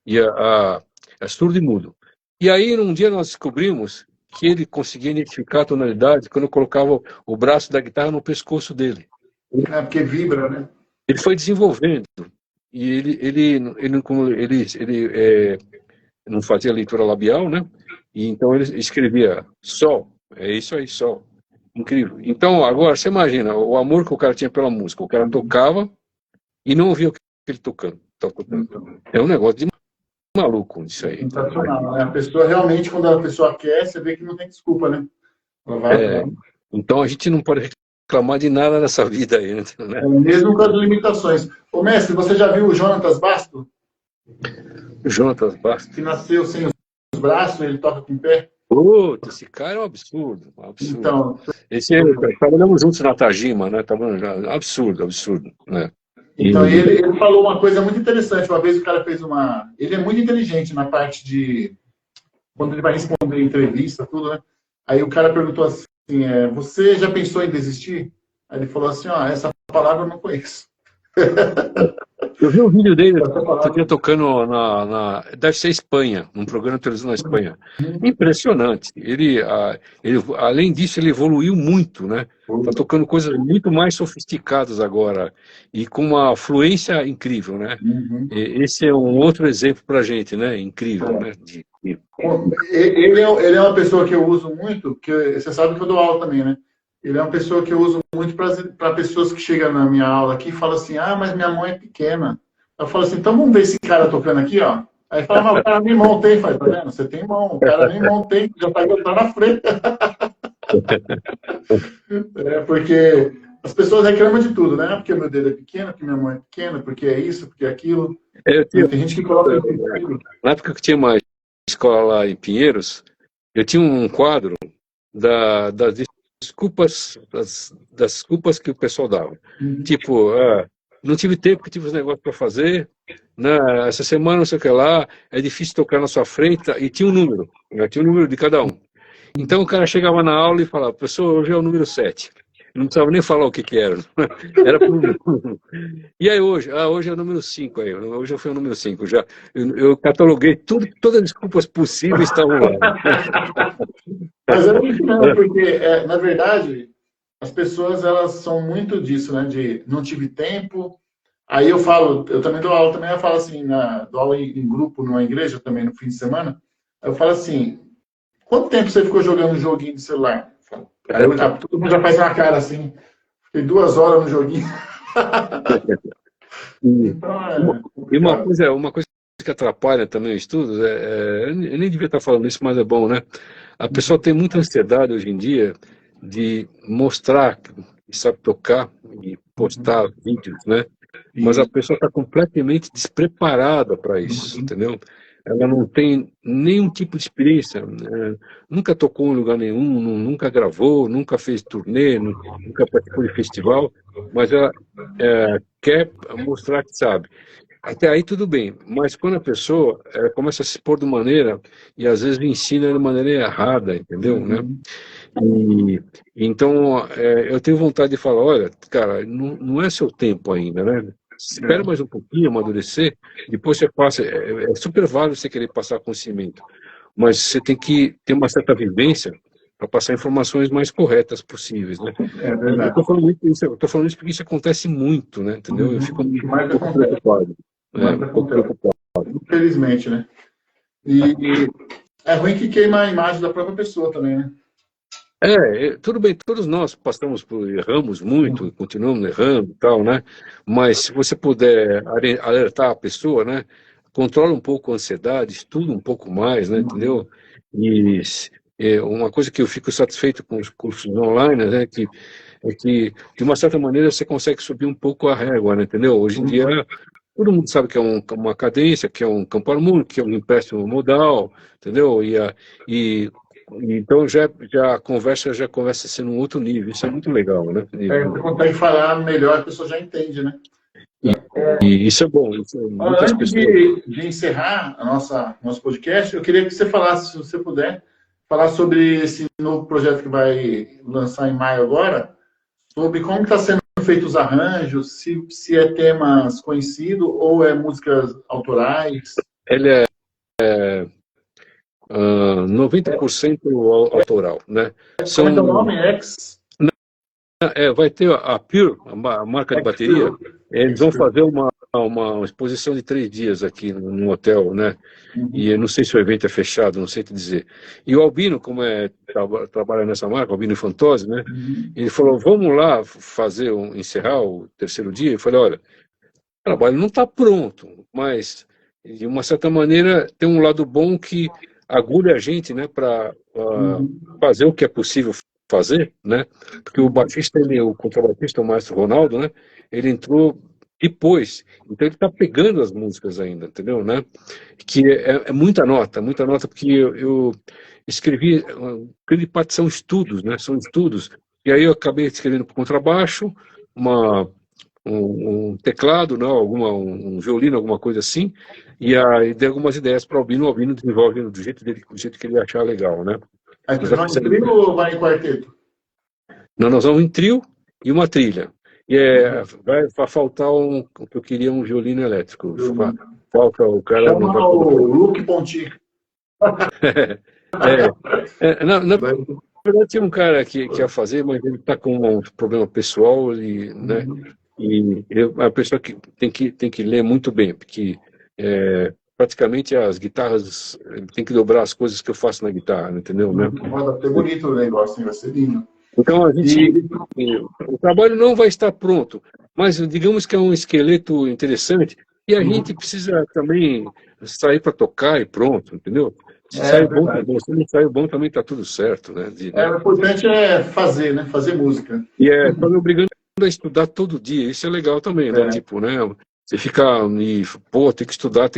E é surdo e mudo. E aí, num dia nós descobrimos que ele conseguia identificar a tonalidade quando eu colocava o braço da guitarra no pescoço dele. Porque vibra, né? Ele foi desenvolvendo e ele não fazia leitura labial, né? E então ele escrevia sol, é isso aí, sol. Incrível. Então, agora, você imagina o amor que o cara tinha pela música. O cara tocava e não ouvia o que ele tocando. É um negócio de maluco isso aí. Sensacional, né? A pessoa realmente, quando a pessoa quer, você vê que não tem desculpa, né? Então a gente não pode reclamar de nada nessa vida aí, né? Mesmo com as limitações. Ô, mestre, você já viu o Jonatas Basto? Jonatas Basto? Que nasceu sem os braços, ele toca com o pé. Puta, esse cara é um absurdo. Então, trabalhamos juntos na Tajima, né? Absurdo, né? Então, ele falou uma coisa muito interessante. Uma vez o cara fez uma... Ele é muito inteligente na parte de... Quando ele vai responder entrevista, tudo, né? Aí o cara perguntou assim, você já pensou em desistir? Aí ele falou assim, essa palavra eu não conheço. Eu vi um vídeo dele tocando deve ser Espanha, num programa de televisão na Espanha. Impressionante. Ele, além disso, ele evoluiu muito, né? Está tocando coisas muito mais sofisticadas agora e com uma fluência incrível, né? Esse é um outro exemplo para a gente, né? Incrível, né? Ele é uma pessoa que eu uso muito, que você sabe que eu dou aula também, né? Ele é uma pessoa que eu uso muito para pessoas que chegam na minha aula aqui e falam assim, mas minha mão é pequena. Eu falo assim, então vamos ver esse cara tocando aqui, ó. Aí fala, mas o cara nem mão tem. Fala, tá vendo? Você tem mão, o cara nem mão tem, já tá na frente. Porque as pessoas reclamam de tudo, né? Porque meu dedo é pequeno, porque minha mão é pequena, porque é isso, porque é aquilo. Tem gente que coloca... Na época que tinha uma escola lá em Pinheiros, eu tinha um quadro das desculpas que o pessoal dava. Tipo, não tive tempo, que tive os negócios para fazer, né? Essa semana não sei o que lá, é difícil tocar na sua frente, e tinha um número de cada um. Então o cara chegava na aula e falava, professor, hoje é o número 7. Não precisava nem falar o que era. Era pro... E aí hoje é o número 5. Hoje eu fui o número 5. Eu cataloguei todas as desculpas possíveis estavam lá. Mas é muito mesmo, porque, na verdade, as pessoas elas são muito disso, né? De não tive tempo, Aí eu falo, eu também dou aula, também eu falo assim, dou aula em grupo numa igreja também no fim de semana. Eu falo assim, quanto tempo você ficou jogando um joguinho de celular? Aí todo mundo já faz uma cara assim, fiquei 2 horas no joguinho. E Então uma, é e complicado. uma coisa que atrapalha também o estudo, eu nem devia estar falando isso, mas é bom, né? A pessoa tem muita ansiedade hoje em dia de mostrar que sabe tocar e Uhum. postar vídeos, né? Mas a Isso. pessoa está completamente despreparada para isso, Uhum. entendeu? Ela não tem nenhum tipo de experiência, nunca tocou em lugar nenhum, nunca gravou, nunca fez turnê, nunca participou de festival, mas ela quer mostrar que sabe. Até aí tudo bem, mas quando a pessoa começa a se expor de maneira, e às vezes ensina de maneira errada, entendeu, né? Uhum. E, então, eu tenho vontade de falar, olha, cara, não é seu tempo ainda, né? Espera É, mais um pouquinho, amadurecer, depois você passa. É super válido você querer passar conhecimento, mas você tem que ter uma certa vivência para passar informações mais corretas possíveis, né? é E eu verdade. estou falando isso, eu tô falando isso porque isso acontece muito, né? Entendeu? Eu fico Uhum. um Mas pouco acontece, preocupado, mas um pouco acontece. preocupado. Infelizmente, né? E é ruim que queima a imagem da própria pessoa também, né? Tudo bem, todos nós passamos por, erramos muito, Uhum. continuamos errando e tal, né? Mas se você puder alertar a pessoa, né? Controla um pouco a ansiedade, estuda um pouco mais, né? Uhum. Entendeu? E uma coisa que eu fico satisfeito com os cursos online, né? Que, de uma certa maneira, você consegue subir um pouco a régua, né? Entendeu? Hoje em dia, Uhum. todo mundo sabe que é uma cadência, que é um campo harmônico, que é um empréstimo modal, entendeu? E então já a conversa já começa a ser num outro nível. Isso é muito legal, né? É, você consegue falar melhor, a pessoa já entende, né? E, e isso é bom. Muitas Antes pessoas. de encerrar nosso podcast, eu queria que você falasse, se você puder, falar sobre esse novo projeto que vai lançar em maio agora, sobre como está sendo feitos os arranjos, se é temas conhecidos ou é músicas autorais. Ele é 90% autoral, né? Como é que é o São nome? Vai ter a Pure, a marca de bateria, eles vão Expert. fazer uma exposição de 3 dias aqui no hotel, né? E Uhum. eu não sei se o evento é fechado, não sei te dizer. E o Albino, como trabalha nessa marca, Albino Fantozzi, né? Uhum. Ele falou, vamos lá encerrar o terceiro dia? Eu falei, olha, o trabalho não está pronto, mas de uma certa maneira tem um lado bom que agulha a gente, né, para Uhum. fazer o que é possível fazer, né? Porque o baixista, o contrabaixista, o maestro Ronaldo, né? Ele entrou depois, então ele está pegando as músicas ainda, entendeu, né? Que é muita nota, porque eu grande parte são estudos, né? São estudos. E aí eu acabei escrevendo para contrabaixo, uma um teclado, não, um violino, alguma coisa assim, e aí dei algumas ideias para o Albino desenvolve do jeito que ele achar legal, né? Aí Mas vocês vai vão em ser trio ou vai em quarteto? não, nós vamos em trio e uma trilha. E vai faltar o que eu queria, um violino elétrico. Falta o cara não vai Chama poder. o Luke Ponti. É, na verdade, tinha um cara que ia fazer, mas ele está com um problema pessoal, né? E a pessoa que tem que ler muito bem, porque praticamente as guitarras tem que dobrar as coisas que eu faço na guitarra, entendeu, né? Vai ser bonito o negócio, hein? Vai ser lindo. Então E o trabalho não vai estar pronto, mas digamos que é um esqueleto interessante e a gente precisa também sair para tocar e pronto, entendeu? Se é sair bom, tá verdade. bom. Se não sair bom, também está tudo certo, né? O importante é fazer, né? Fazer música. E tá me obrigando a estudar todo dia. Isso é legal também, né? É, Tipo, né? Você fica pô, tem que estudar,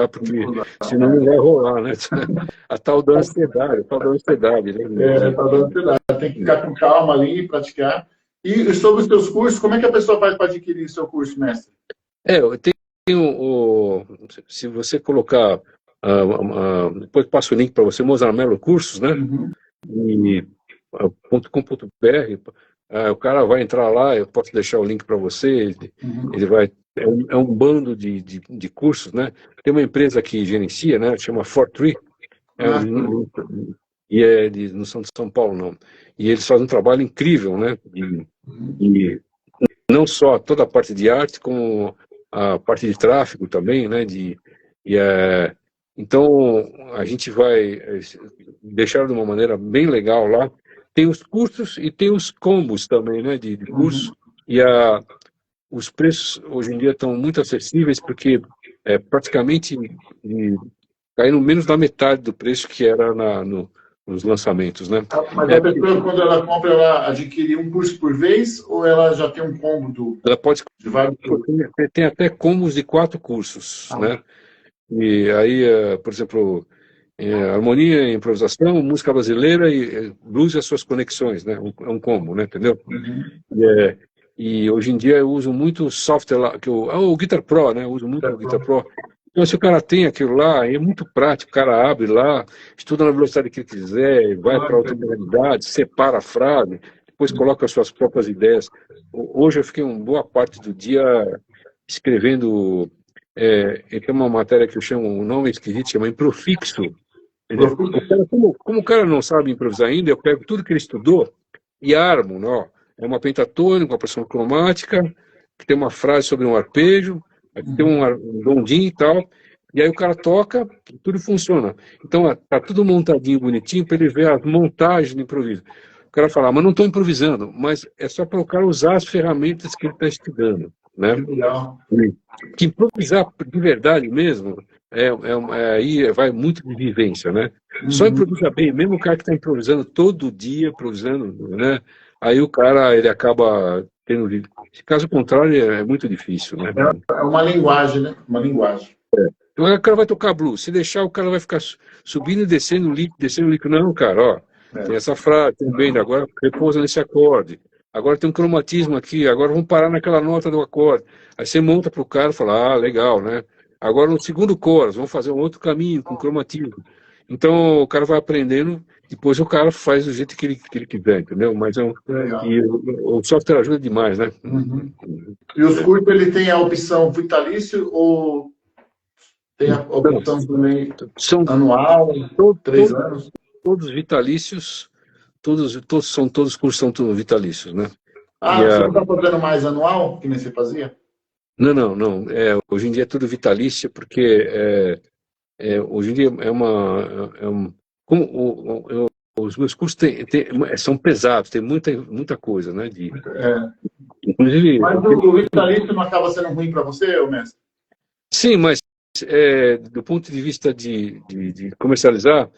porque senão não vai rolar, né? A tal da ansiedade, né? tá dando ansiedade. Tem que ficar com calma ali e praticar. E sobre os seus cursos, como é que a pessoa faz para adquirir o seu curso, mestre? Eu tenho se você colocar, depois passo o link para você, Mozart Mello Cursos, né? Uhum, E .com.br, o cara vai entrar lá, eu posso deixar o link para você, ele uhum. vai, é um bando de cursos, né? Tem uma empresa que gerencia, né? Chama Fortree, Ah, e não são de São Paulo, não. E eles fazem um trabalho incrível, né? E não só toda a parte de arte, como a parte de tráfego também, né? E, então, a gente vai deixar de uma maneira bem legal lá. Tem os cursos e tem os combos também, né? De curso. Uhum. E os preços hoje em dia estão muito acessíveis, porque praticamente caíram menos da metade do preço que era nos lançamentos, né? Mas a pessoa, quando ela compra, ela adquire um curso por vez ou ela já tem um combo Ela pode de vários cursos? tem até combos de 4 cursos, né? E aí, por exemplo, harmonia, improvisação, música brasileira e blues e as suas conexões, né? É um combo, né? Entendeu? Uhum. E hoje em dia eu uso muito software lá, o Guitar Pro, né? Eu uso muito o Guitar Pro. Então, se o cara tem aquilo lá, é muito prático, o cara abre lá, estuda na velocidade que ele quiser, vai para outra modalidade, separa a frase, depois coloca as suas próprias ideias. Hoje eu fiquei uma boa parte do dia escrevendo, tem uma matéria que eu chamo, um nome esquisito, chama Improfixo. Entendeu? Como o cara não sabe improvisar ainda, eu pego tudo que ele estudou e armo, né? Ó, é uma pentatônica, uma pressão cromática, que tem uma frase sobre um arpejo, aqui tem um rondinho e tal, e aí o cara toca, tudo funciona. Então, tá tudo montadinho, bonitinho, para ele ver as montagens de improviso. O cara fala, mas não estou improvisando, mas é só para o cara usar as ferramentas que ele está estudando, né? Legal. Que improvisar de verdade mesmo, aí vai muito de vivência, né? Só improvisa bem, mesmo o cara que está improvisando todo dia, improvisando, né? Aí o cara, ele acaba tendo... Caso contrário, é muito difícil, né? É uma linguagem, né? Uma linguagem. Então, o cara vai tocar blues. Se deixar, o cara vai ficar subindo e descendo o lick, descendo o lick. Não, cara, ó, tem essa frase, tem um bend, agora repousa nesse acorde. Agora tem um cromatismo aqui, agora vamos parar naquela nota do acorde. Aí você monta para o cara e fala, legal, né? Agora no segundo chorus, vamos fazer um outro caminho com cromatismo. Então o cara vai aprendendo, depois o cara faz do jeito que ele quiser, entendeu? Mas e o software ajuda demais, né? Uhum. E os cursos, ele tem a opção vitalício ou tem a opção também anual, 3 anos? Todos vitalícios, todos os cursos são todos vitalícios, né? Você não está fazendo mais anual, que nem você fazia? Não. Hoje em dia é tudo vitalício, porque hoje em dia os meus cursos são pesados, tem muita coisa, né? Inclusive, mas o vitalício não acaba sendo ruim para você, mestre? Sim, mas do ponto de vista de comercializar,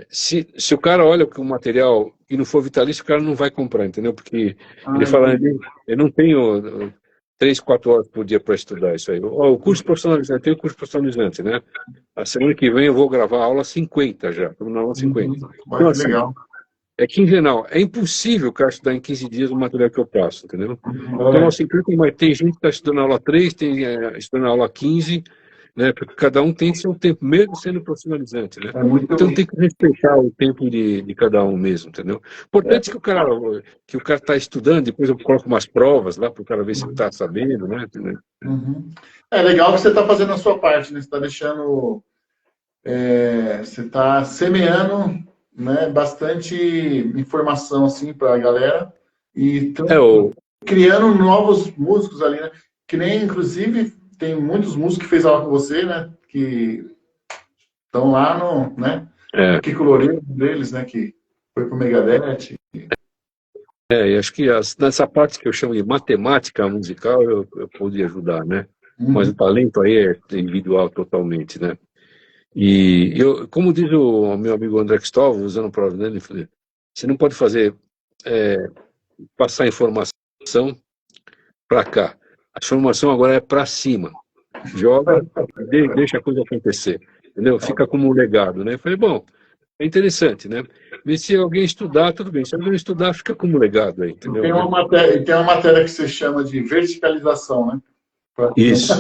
se o cara olha o material e não for vitalício, o cara não vai comprar, entendeu? Porque ele fala, eu não tenho 3, 4 horas por dia para estudar isso aí. O curso profissionalizante, tem o curso profissionalizante, né? A semana que vem eu vou gravar a aula 50 já, estamos na aula 50. Então, assim, legal. É quinzenal. É impossível o cara estudar em 15 dias o material que eu passo, entendeu? Então, aula 50, mas tem gente que está estudando a aula 3, tem estudando a aula 15, né? Porque cada um tem seu tempo, mesmo sendo profissionalizante, né? Então tem que respeitar o tempo de cada um mesmo, entendeu? Importante que o cara está estudando, depois eu coloco umas provas lá para o cara ver se ele está sabendo, né? É legal que você está fazendo a sua parte, né? Você está deixando... você está semeando, né, bastante informação assim para a galera e criando novos músicos ali, né? Que nem, inclusive, tem muitos músicos que fez aula com você, né? Que estão lá no, né? Kiko Loureiro, um deles, né? Que foi pro Megadeth. E acho que nessa parte que eu chamo de matemática musical eu poderia ajudar, né? Mas o talento aí é individual totalmente, né? E como diz o meu amigo André Cristóvão, usando o próprio dele, você não pode fazer passar informação para cá. A informação agora é para cima. Joga e deixa a coisa acontecer. Entendeu? Fica como um legado, né? Eu falei, bom, é interessante, né? Mas se alguém estudar, tudo bem. Se alguém não estudar, fica como legado aí, entendeu? Tem uma matéria que você chama de verticalização, né? Isso,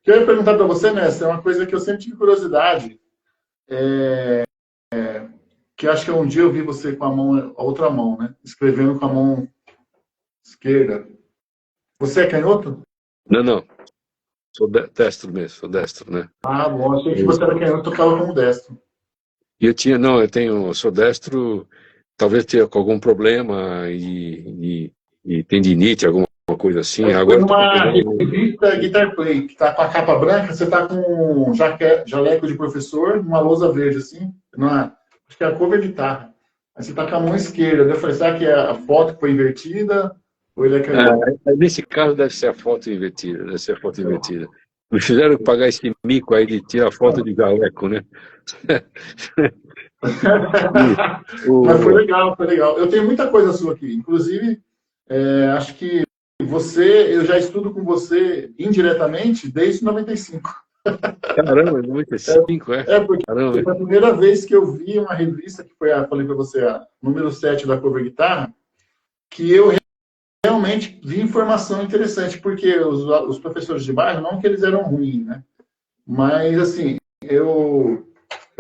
Eu ia perguntar para você, mestre, é uma coisa que eu sempre tive curiosidade, que acho que um dia eu vi você com a outra mão, né? Escrevendo com a mão esquerda. Você é canhoto? Não. Sou destro mesmo, sou destro, né? Bom, achei que você era canhoto, tocava como destro. E sou destro, talvez tenha com algum problema e tendinite, alguma coisa assim. Eu fui Agora eu tô numa procurando. revista Guitar Play, que tá com a capa branca, você tá com um jaleco de professor, uma lousa verde, assim, acho que é a cover de guitarra. Aí você tá com a mão esquerda. Daí eu falei, será que a foto foi invertida? Ou ele é canhoto? Nesse caso deve ser a foto invertida, deve ser a foto invertida. Me fizeram pagar esse mico aí de tirar foto de jaleco, né? E Mas foi o, legal, foi legal. Eu tenho muita coisa sua aqui. Inclusive, acho que eu já estudo com você indiretamente desde 95. caramba, 95, é? Porque Caramba. foi a primeira vez que eu vi uma revista, que foi falei para você, a número 7 da Cover Guitarra, que eu realmente vi informação interessante, porque os professores de bairro, não que eles eram ruins, né? Mas, assim, eu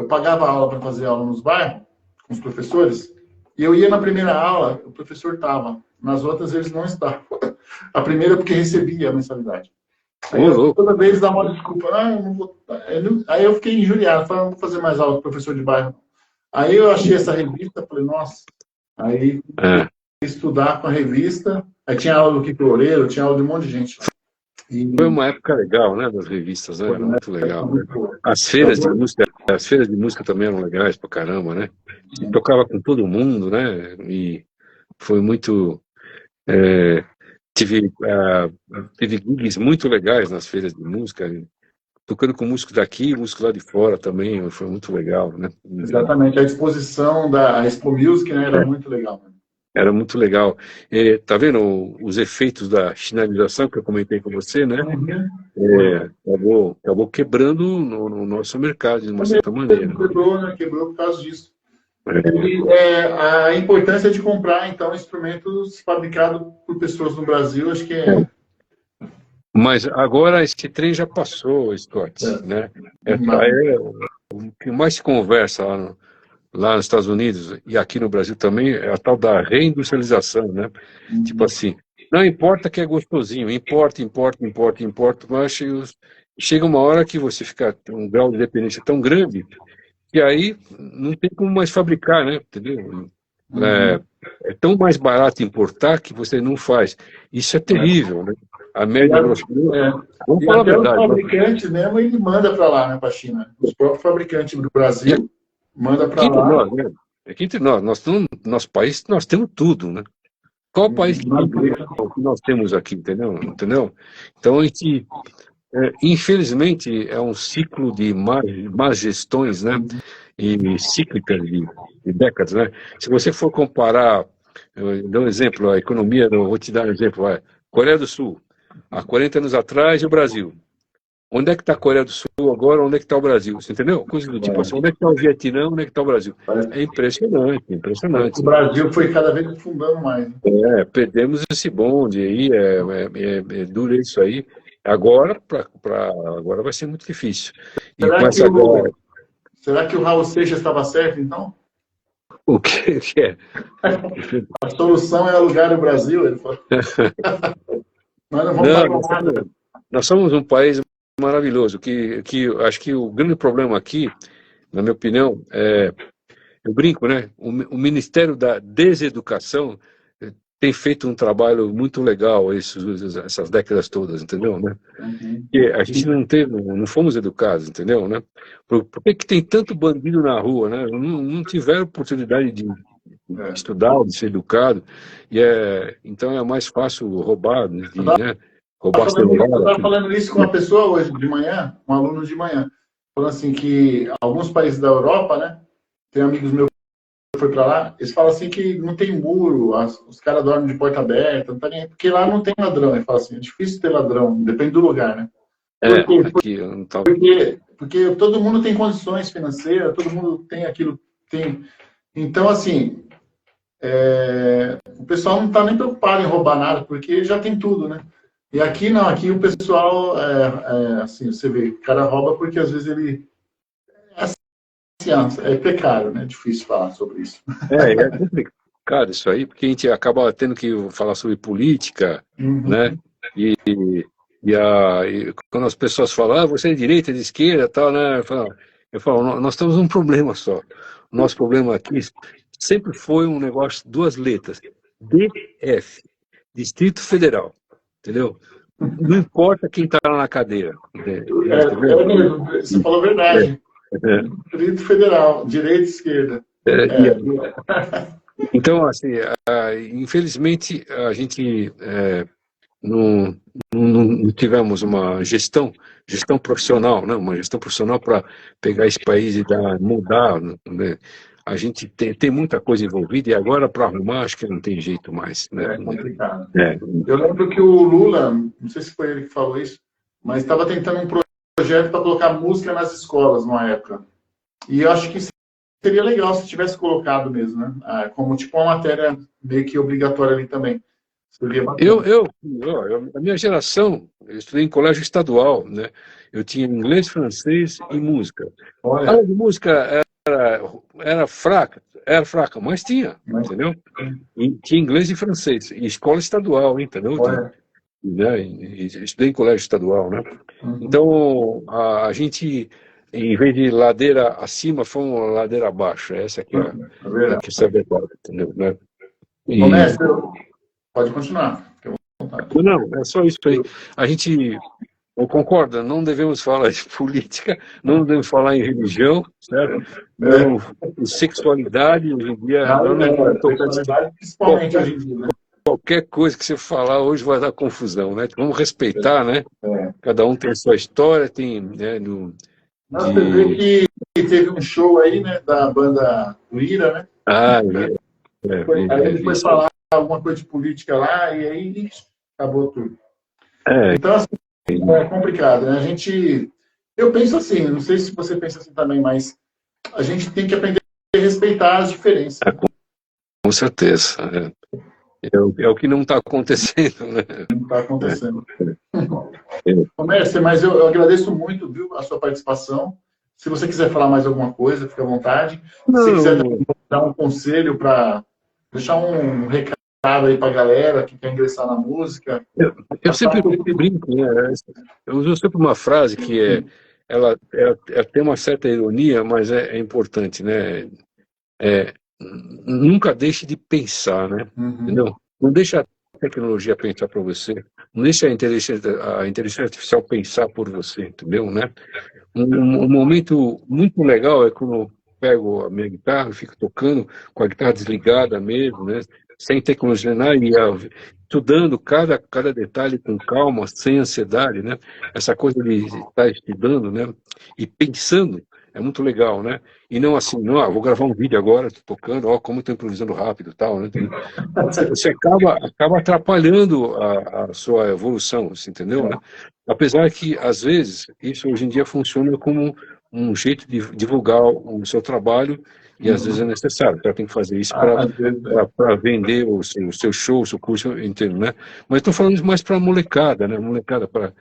pagava aula para fazer aula nos bairros, com os professores, e eu ia na primeira aula, o professor estava. Nas outras, eles não estavam. A primeira, porque recebia a mensalidade. Aí Ô, eu, louco. toda vez dava uma desculpa, eu não vou. Aí eu fiquei injuriado, falei, não vou fazer mais aula com professor de bairro. Aí eu achei essa revista, falei, nossa. Aí É. estudar com a revista, aí tinha aula do Kiko Loureiro, tinha aula de um monte de gente. Foi E uma época legal, né, das revistas, né? foi Era uma muito época legal, né? muito boa. As feiras de música também eram legais pra caramba, né? E tocava com todo mundo, né? E foi muito. é, tive gigs muito legais nas feiras de música, tocando com músicos daqui, músicos lá de fora também, foi muito legal, né? Exatamente, a exposição da Expo Music, né, era muito legal. Né? Era muito legal. Tá vendo os efeitos da chinelização que eu comentei com você, né? Acabou quebrando no nosso mercado, de uma certa maneira. Quebrou, né? Quebrou por causa disso. É, E a importância de comprar, então, instrumentos fabricados por pessoas no Brasil, acho que é. Mas agora esse trem já passou, Scott, né? O que mais se conversa lá nos Estados Unidos e aqui no Brasil também é a tal da reindustrialização, né? Tipo assim, não importa que é gostosinho, importa, mas chega uma hora que você fica um grau de dependência tão grande que aí não tem como mais fabricar, né? Entendeu? É, é tão mais barato importar que você não faz. Isso é terrível, né? A E, média grossa. Vamos e falar a até os verdade. fabricantes mesmo, ele manda para lá, né, para a China. Os próprios fabricantes do E Brasil manda aqui para entre lá. nós, né? Aqui entre nós, nosso país, nós temos tudo, né? Qual país que tem tudo o que nós temos aqui, entendeu? Então, a gente, infelizmente, é um ciclo de más gestões, né? E cíclicas de décadas, né? Se você for comparar, eu dou um exemplo, a economia, vou te dar um exemplo, Coreia do Sul, há 40 anos atrás, e o Brasil. Onde é que está a Coreia do Sul agora? Onde é que está o Brasil? Você entendeu? Coisa do tipo assim, onde é que está o Vietnã? Onde é que está o Brasil? É impressionante, Parece que o impressionante. Brasil foi cada vez afundando mais. Né? Perdemos esse bonde aí, é duro isso aí. Agora, agora vai ser muito difícil. E com Será que essa o, guerra, será que o Raul Seixas estava certo, então? o que é? A solução é alugar o Brasil, ele falou. Nós não vamos Não, pagar nada. nós somos um país maravilhoso, que acho que o grande problema aqui, na minha opinião, eu brinco, né? O Ministério da Deseducação tem feito um trabalho muito legal essas décadas todas, entendeu, né? Porque a gente não fomos educados, entendeu, né? Por que tem tanto bandido na rua, né? Não tiveram oportunidade de estudar, de ser educado, então é mais fácil roubar, né? Roubar celular. Eu estava falando isso com uma pessoa hoje de manhã, um aluno de manhã, falando assim que alguns países da Europa, né? Tem amigos meus que foi para lá, eles falam assim que não tem muro, os caras dormem de porta aberta, não tá nem, porque lá não tem ladrão. Ele fala assim, é difícil ter ladrão, depende do lugar, né? Por quê? Aqui não tá. Porque todo mundo tem condições financeiras, todo mundo tem aquilo, tem. Então, assim, o pessoal não está nem preocupado em roubar nada, porque já tem tudo, né? E aqui não, aqui o pessoal, assim, você vê, o cara rouba porque às vezes ele. Assim, é pecado, né? É difícil falar sobre isso. É complicado isso aí, porque a gente acaba tendo que falar sobre política, né? E quando as pessoas falam, você é de direita, é de esquerda, tal, né? Eu falo, nós temos um problema só. O nosso problema aqui sempre foi um negócio, duas letras, DF, Distrito Federal. entendeu? Não importa quem está lá na cadeira. Mesmo, você falou a verdade. Distrito Federal, direita e esquerda. Então, assim, infelizmente, a gente não, não tivemos uma gestão profissional, né? Uma gestão profissional para pegar esse país e mudar, né? A gente tem muita coisa envolvida e agora para arrumar acho que não tem jeito mais, né? É complicado. Eu lembro que o Lula, não sei se foi ele que falou isso, mas estava tentando um projeto para colocar música nas escolas numa época. E eu acho que seria legal se tivesse colocado mesmo, né? Como tipo uma matéria meio que obrigatória ali também. A minha geração, eu estudei em colégio estadual, né? Eu tinha inglês, francês e música. A aula de música era fraca, mas tinha, entendeu? E tinha inglês e francês, e escola estadual, entendeu? Estudei em colégio estadual, né? Então, a gente, em vez de ladeira acima, foi uma ladeira abaixo. Essa aqui é a verdade, entendeu? Né? Mestre, pode continuar. Não, é só isso aí. A gente concorda, não devemos falar de política, não devemos falar em religião, certo? Não, sexualidade, hoje em dia, principalmente hoje em dia, né? Qualquer coisa que você falar hoje vai dar confusão, né? Vamos respeitar, né? Cada um tem a sua história, tem, né? Você vê que teve um show aí, né, da banda Ira, né? Aí ele foi falar alguma coisa de política lá e aí acabou tudo. Então, assim, é complicado, né? Eu penso assim, não sei se você pensa assim também, mas a gente tem que aprender a respeitar as diferenças. Com certeza. É o que não está acontecendo, né? Não está acontecendo. Mestre, mas eu agradeço muito, viu, a sua participação. Se você quiser falar mais alguma coisa, fique à vontade. Se quiser dar um conselho para deixar um recado aí para a galera que quer ingressar na música. Eu sempre brinco, né? Eu uso sempre uma frase que ela tem uma certa ironia, mas é importante, né? Nunca deixe de pensar, né? Entendeu? Não deixe a tecnologia pensar para você, não deixe a inteligência artificial pensar por você, entendeu, né? Um momento muito legal é quando eu pego a minha guitarra e fico tocando com a guitarra desligada mesmo, né? Sem tecnologia, e estudando cada detalhe com calma, sem ansiedade, né? Essa coisa de estar estudando, né? E pensando é muito legal, né? E não assim, vou gravar um vídeo agora, estou tocando, como estou improvisando rápido e tal, né? Você acaba atrapalhando a sua evolução, você entendeu, né? Apesar que, às vezes, isso hoje em dia funciona como um jeito de divulgar o seu trabalho e, às vezes, é necessário. Você tem que fazer isso para vender o seu show, o seu curso inteiro, né? Mas estou falando isso mais para a molecada, né? Molecada, para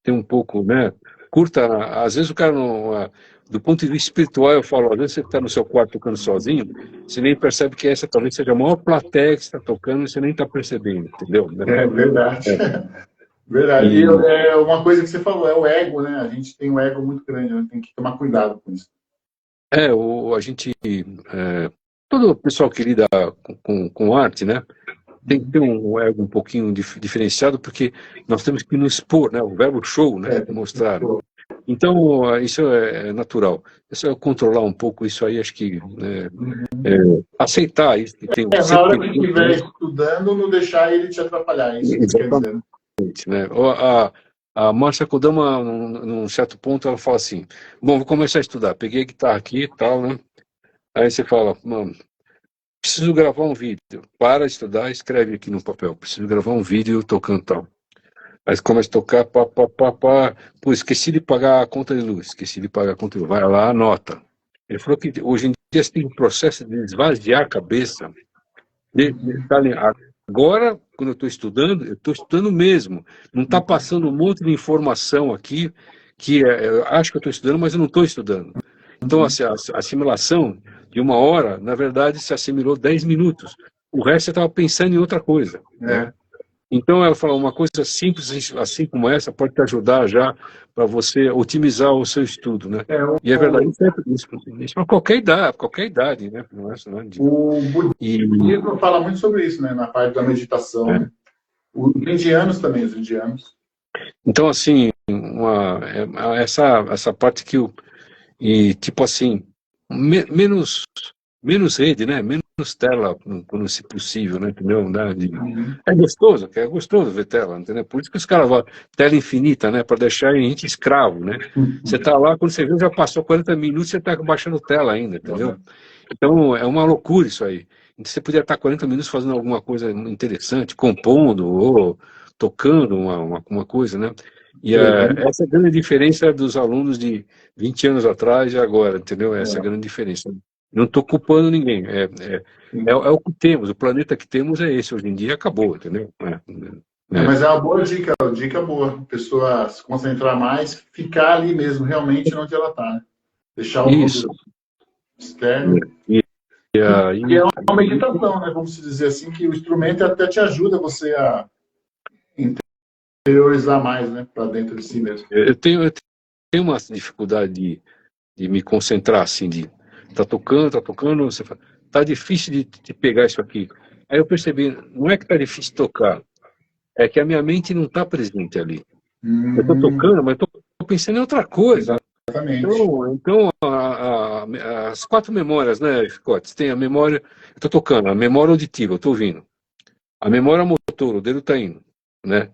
ter um pouco, né? Curta, às vezes o cara não... Do ponto de vista espiritual, eu falo, às vezes você está no seu quarto tocando sozinho, você nem percebe que essa talvez seja a maior plateia que você está tocando e você nem está percebendo, entendeu? É verdade. Verdade. E uma coisa que você falou, é o ego, né? A gente tem um ego muito grande, né? Tem que tomar cuidado com isso. A gente... todo o pessoal que lida com arte, né? Tem que ter um ego um pouquinho diferenciado, porque nós temos que nos expor, né? O verbo show, né? Mostrar. Então, isso é natural. É só controlar um pouco isso aí, acho que aceitar isso. Na hora que estiver estudando, não deixar ele te atrapalhar. Isso que quer dizer. Né? A Márcia Kodama, num certo ponto, ela fala assim, bom, vou começar a estudar. Peguei a guitarra aqui e tal, né? Aí você fala, mano, preciso gravar um vídeo. Para de estudar, escreve aqui no papel. Preciso gravar um vídeo tocando tal. Aí começa a tocar, pô, esqueci de pagar a conta de luz, vai lá, anota. Ele falou que hoje em dia você tem um processo de esvaziar a cabeça. Agora, quando eu estou estudando mesmo. Não está passando um monte de informação aqui, que eu acho que eu estou estudando, mas eu não estou estudando. Então, a assimilação de 1 hora, na verdade, se assimilou 10 minutos. O resto você estava pensando em outra coisa. Né? Então, ela falou, uma coisa simples, assim como essa, pode te ajudar já para você otimizar o seu estudo, né? E é verdade, isso para qualquer idade, né? Não é, o budismo fala muito sobre isso, né? Na parte da meditação. Os indianos também, os indianos. Então, assim, essa parte que eu. E, tipo assim, menos rede, né? Menos tela, quando se possível, né? Entendeu? Uhum. É gostoso ver tela, entendeu? Por isso que os caras falam tela infinita, né? Para deixar a gente escravo, né? Você tá lá, quando você viu, já passou 40 minutos, você tá baixando tela ainda, entendeu? Então, é uma loucura isso aí. Então, você podia estar 40 minutos fazendo alguma coisa interessante, compondo ou tocando uma coisa, né? E Uhum. essa é a grande diferença dos alunos de 20 anos atrás e agora, entendeu? Essa é a grande diferença. Não estou culpando ninguém. É o que temos, o planeta que temos é esse hoje em dia, acabou, entendeu? Mas é uma dica boa. A pessoa se concentrar mais, ficar ali mesmo, realmente onde ela está. Né? Deixar o mundo Isso. externo. E, E é uma meditação, né? Vamos dizer assim, que o instrumento até te ajuda você a interiorizar mais, né? Para dentro de si mesmo. eu tenho uma dificuldade de me concentrar, assim, de tá tocando, você fala, tá difícil de pegar isso aqui. Aí eu percebi, não é que tá difícil tocar, é que a minha mente não tá presente ali. Eu tô Hum, tocando, mas tô pensando em outra coisa. exatamente. Então as quatro memórias, né, Scott? Tem a memória, eu tô tocando, a memória auditiva, eu tô ouvindo. A memória motor, o dedo tá indo, né?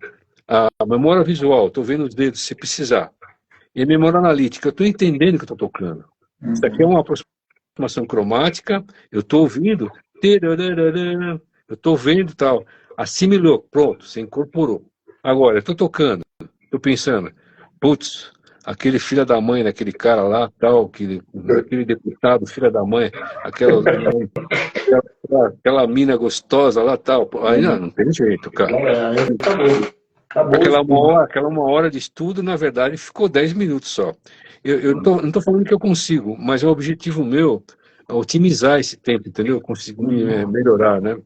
A memória visual, eu tô vendo os dedos, se precisar. E a memória analítica, eu tô entendendo o que eu tô tocando. Isso aqui é Uhum. uma aproximação cromática, eu estou ouvindo, eu estou vendo tal, assimilou, pronto, você incorporou. Agora, eu estou tocando, estou pensando, putz, aquele filho da mãe, daquele cara lá, tal, aquele deputado, filha da mãe, aquela mina gostosa lá, tal. Aí não tem jeito, cara. Aí acabou. Acabou o estudo. Aquela uma hora de estudo, na verdade, ficou 10 minutos só. Não estou falando que eu consigo, mas é o objetivo meu é otimizar esse tempo, entendeu? Conseguir melhorar, né?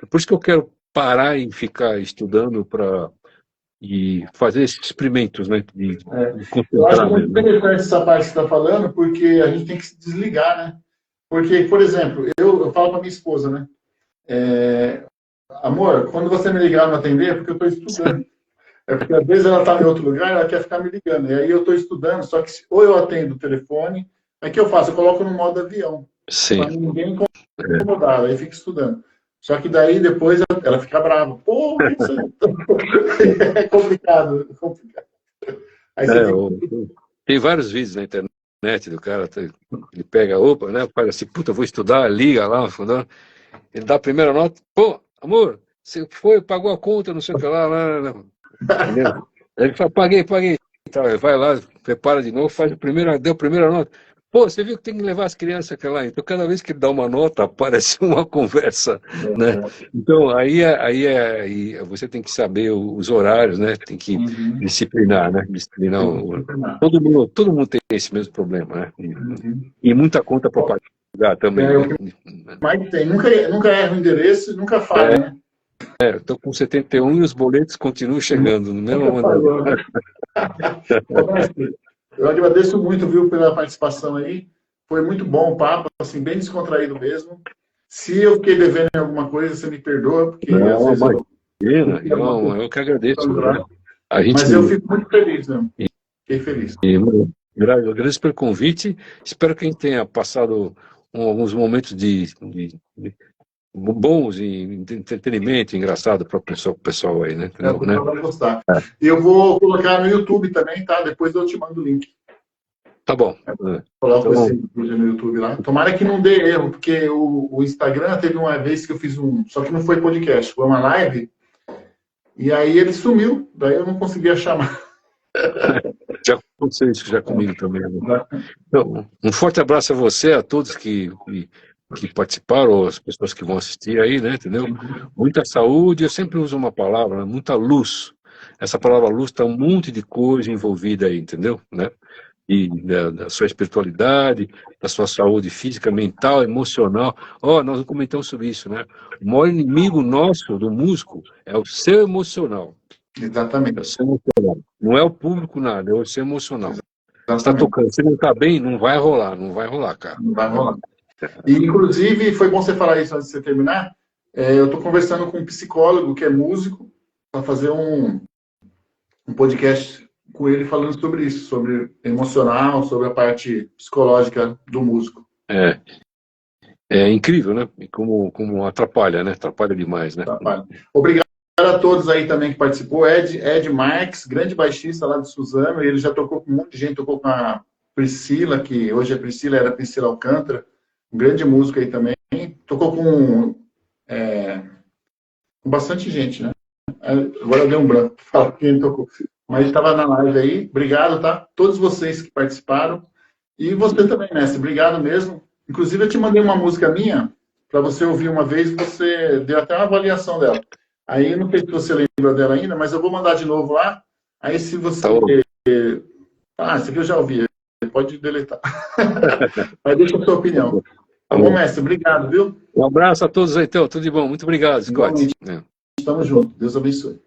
É por isso que eu quero parar e ficar estudando e fazer esses experimentos, né? De Eu acho concentrar muito mesmo. interessante essa parte que você está falando, porque a gente tem que se desligar, né? Porque, por exemplo, eu falo para minha esposa, né? Amor, quando você me ligar e não atender, é porque eu estou estudando. É porque às vezes ela está em outro lugar, ela quer ficar me ligando. E aí eu estou estudando, só que ou eu atendo o telefone, aí o que eu faço? Eu coloco no modo avião, Sim. para ninguém incomodar, aí fica estudando. Só que daí depois ela fica brava. Pô, isso é complicado. É complicado. Aí você tem que. Tem vários vídeos na internet do cara, ele pega, opa, né? Faz assim, puta, vou estudar, liga lá, ele dá a primeira nota, pô, amor, você foi, pagou a conta, não sei o que lá, entendeu? Aí ele fala, paguei. Então, ele vai lá, prepara de novo, deu a primeira nota. Pô, você viu que tem que levar as crianças aqui lá. Então, cada vez que ele dá uma nota, aparece uma conversa, né? Então, aí você tem que saber os horários, né? Tem que Uhum. disciplinar, né? Disciplinar. Treinar. Todo mundo tem esse mesmo problema, né? Uhum. E muita conta para pagar também, O né? que mais tem. Nunca erra o endereço e nunca falha, né? Eu estou com 71 e os boletos continuam chegando, no mesmo Nunca maneira. falhou, né? Ô, mestre, eu agradeço muito, viu, pela participação aí. Foi muito bom o papo, assim, bem descontraído mesmo. Se eu fiquei devendo em alguma coisa, você me perdoa, porque às Não, vezes eu imagina, esqueci alguma coisa. eu que agradeço, né? A gente, Mas eu fico muito feliz, né? Fiquei feliz. eu agradeço pelo convite, espero que a gente tenha passado alguns momentos de bons e de entretenimento engraçado para o pessoal aí, né? É, o Entendeu, né? pessoal vai gostar. E eu vou colocar no YouTube também, tá? Depois eu te mando o link. Tá bom. Coloco esse Então, vídeo no YouTube lá. Tomara que não dê erro, porque o Instagram teve uma vez que eu fiz só que não foi podcast, foi uma live, e aí ele sumiu, daí eu não consegui achar mais. já aconteceu isso já comigo também, né? Então, um forte abraço a você, a todos que participaram, as pessoas que vão assistir aí, né, entendeu? Muita saúde, eu sempre uso uma palavra, né, muita luz. Essa palavra luz está um monte de coisa envolvida aí, entendeu? Né? E da sua espiritualidade, da sua saúde física, mental, emocional. Nós não comentamos sobre isso, né? O maior inimigo nosso, do músico, é o seu emocional. É o Exatamente. seu emocional. Não é o público nada, é o seu emocional. Você está Exatamente. tocando, se não está bem, não vai rolar, cara. Não vai rolar. E, inclusive, foi bom você falar isso antes de você terminar. Eu estou conversando com um psicólogo que é músico, para fazer um podcast com ele falando sobre isso, sobre emocional, sobre a parte psicológica do músico. É incrível, né? E como atrapalha, né? Atrapalha demais, né? Obrigado a todos aí também que participou. Ed Marques, grande baixista lá de Suzano, ele já tocou com um monte de gente, tocou com a Priscila, que hoje é Priscila, era Priscila Alcântara, um grande músico aí também. Tocou com bastante gente, né? Agora deu um branco, fala quem tocou. Mas estava na live aí. Obrigado, tá? Todos vocês que participaram. E você também, mestre. Obrigado mesmo. Inclusive, eu te mandei uma música minha para você ouvir uma vez, você deu até uma avaliação dela. Aí, não sei se você lembra dela ainda, mas eu vou mandar de novo lá. Aí, se você... esse aqui eu já ouvi. Pode deletar. Mas deixa a sua opinião. Tá bom, mestre? Obrigado, viu? Um abraço a todos aí, então. Tudo de bom. Muito obrigado, Scott. Estamos juntos. Deus abençoe.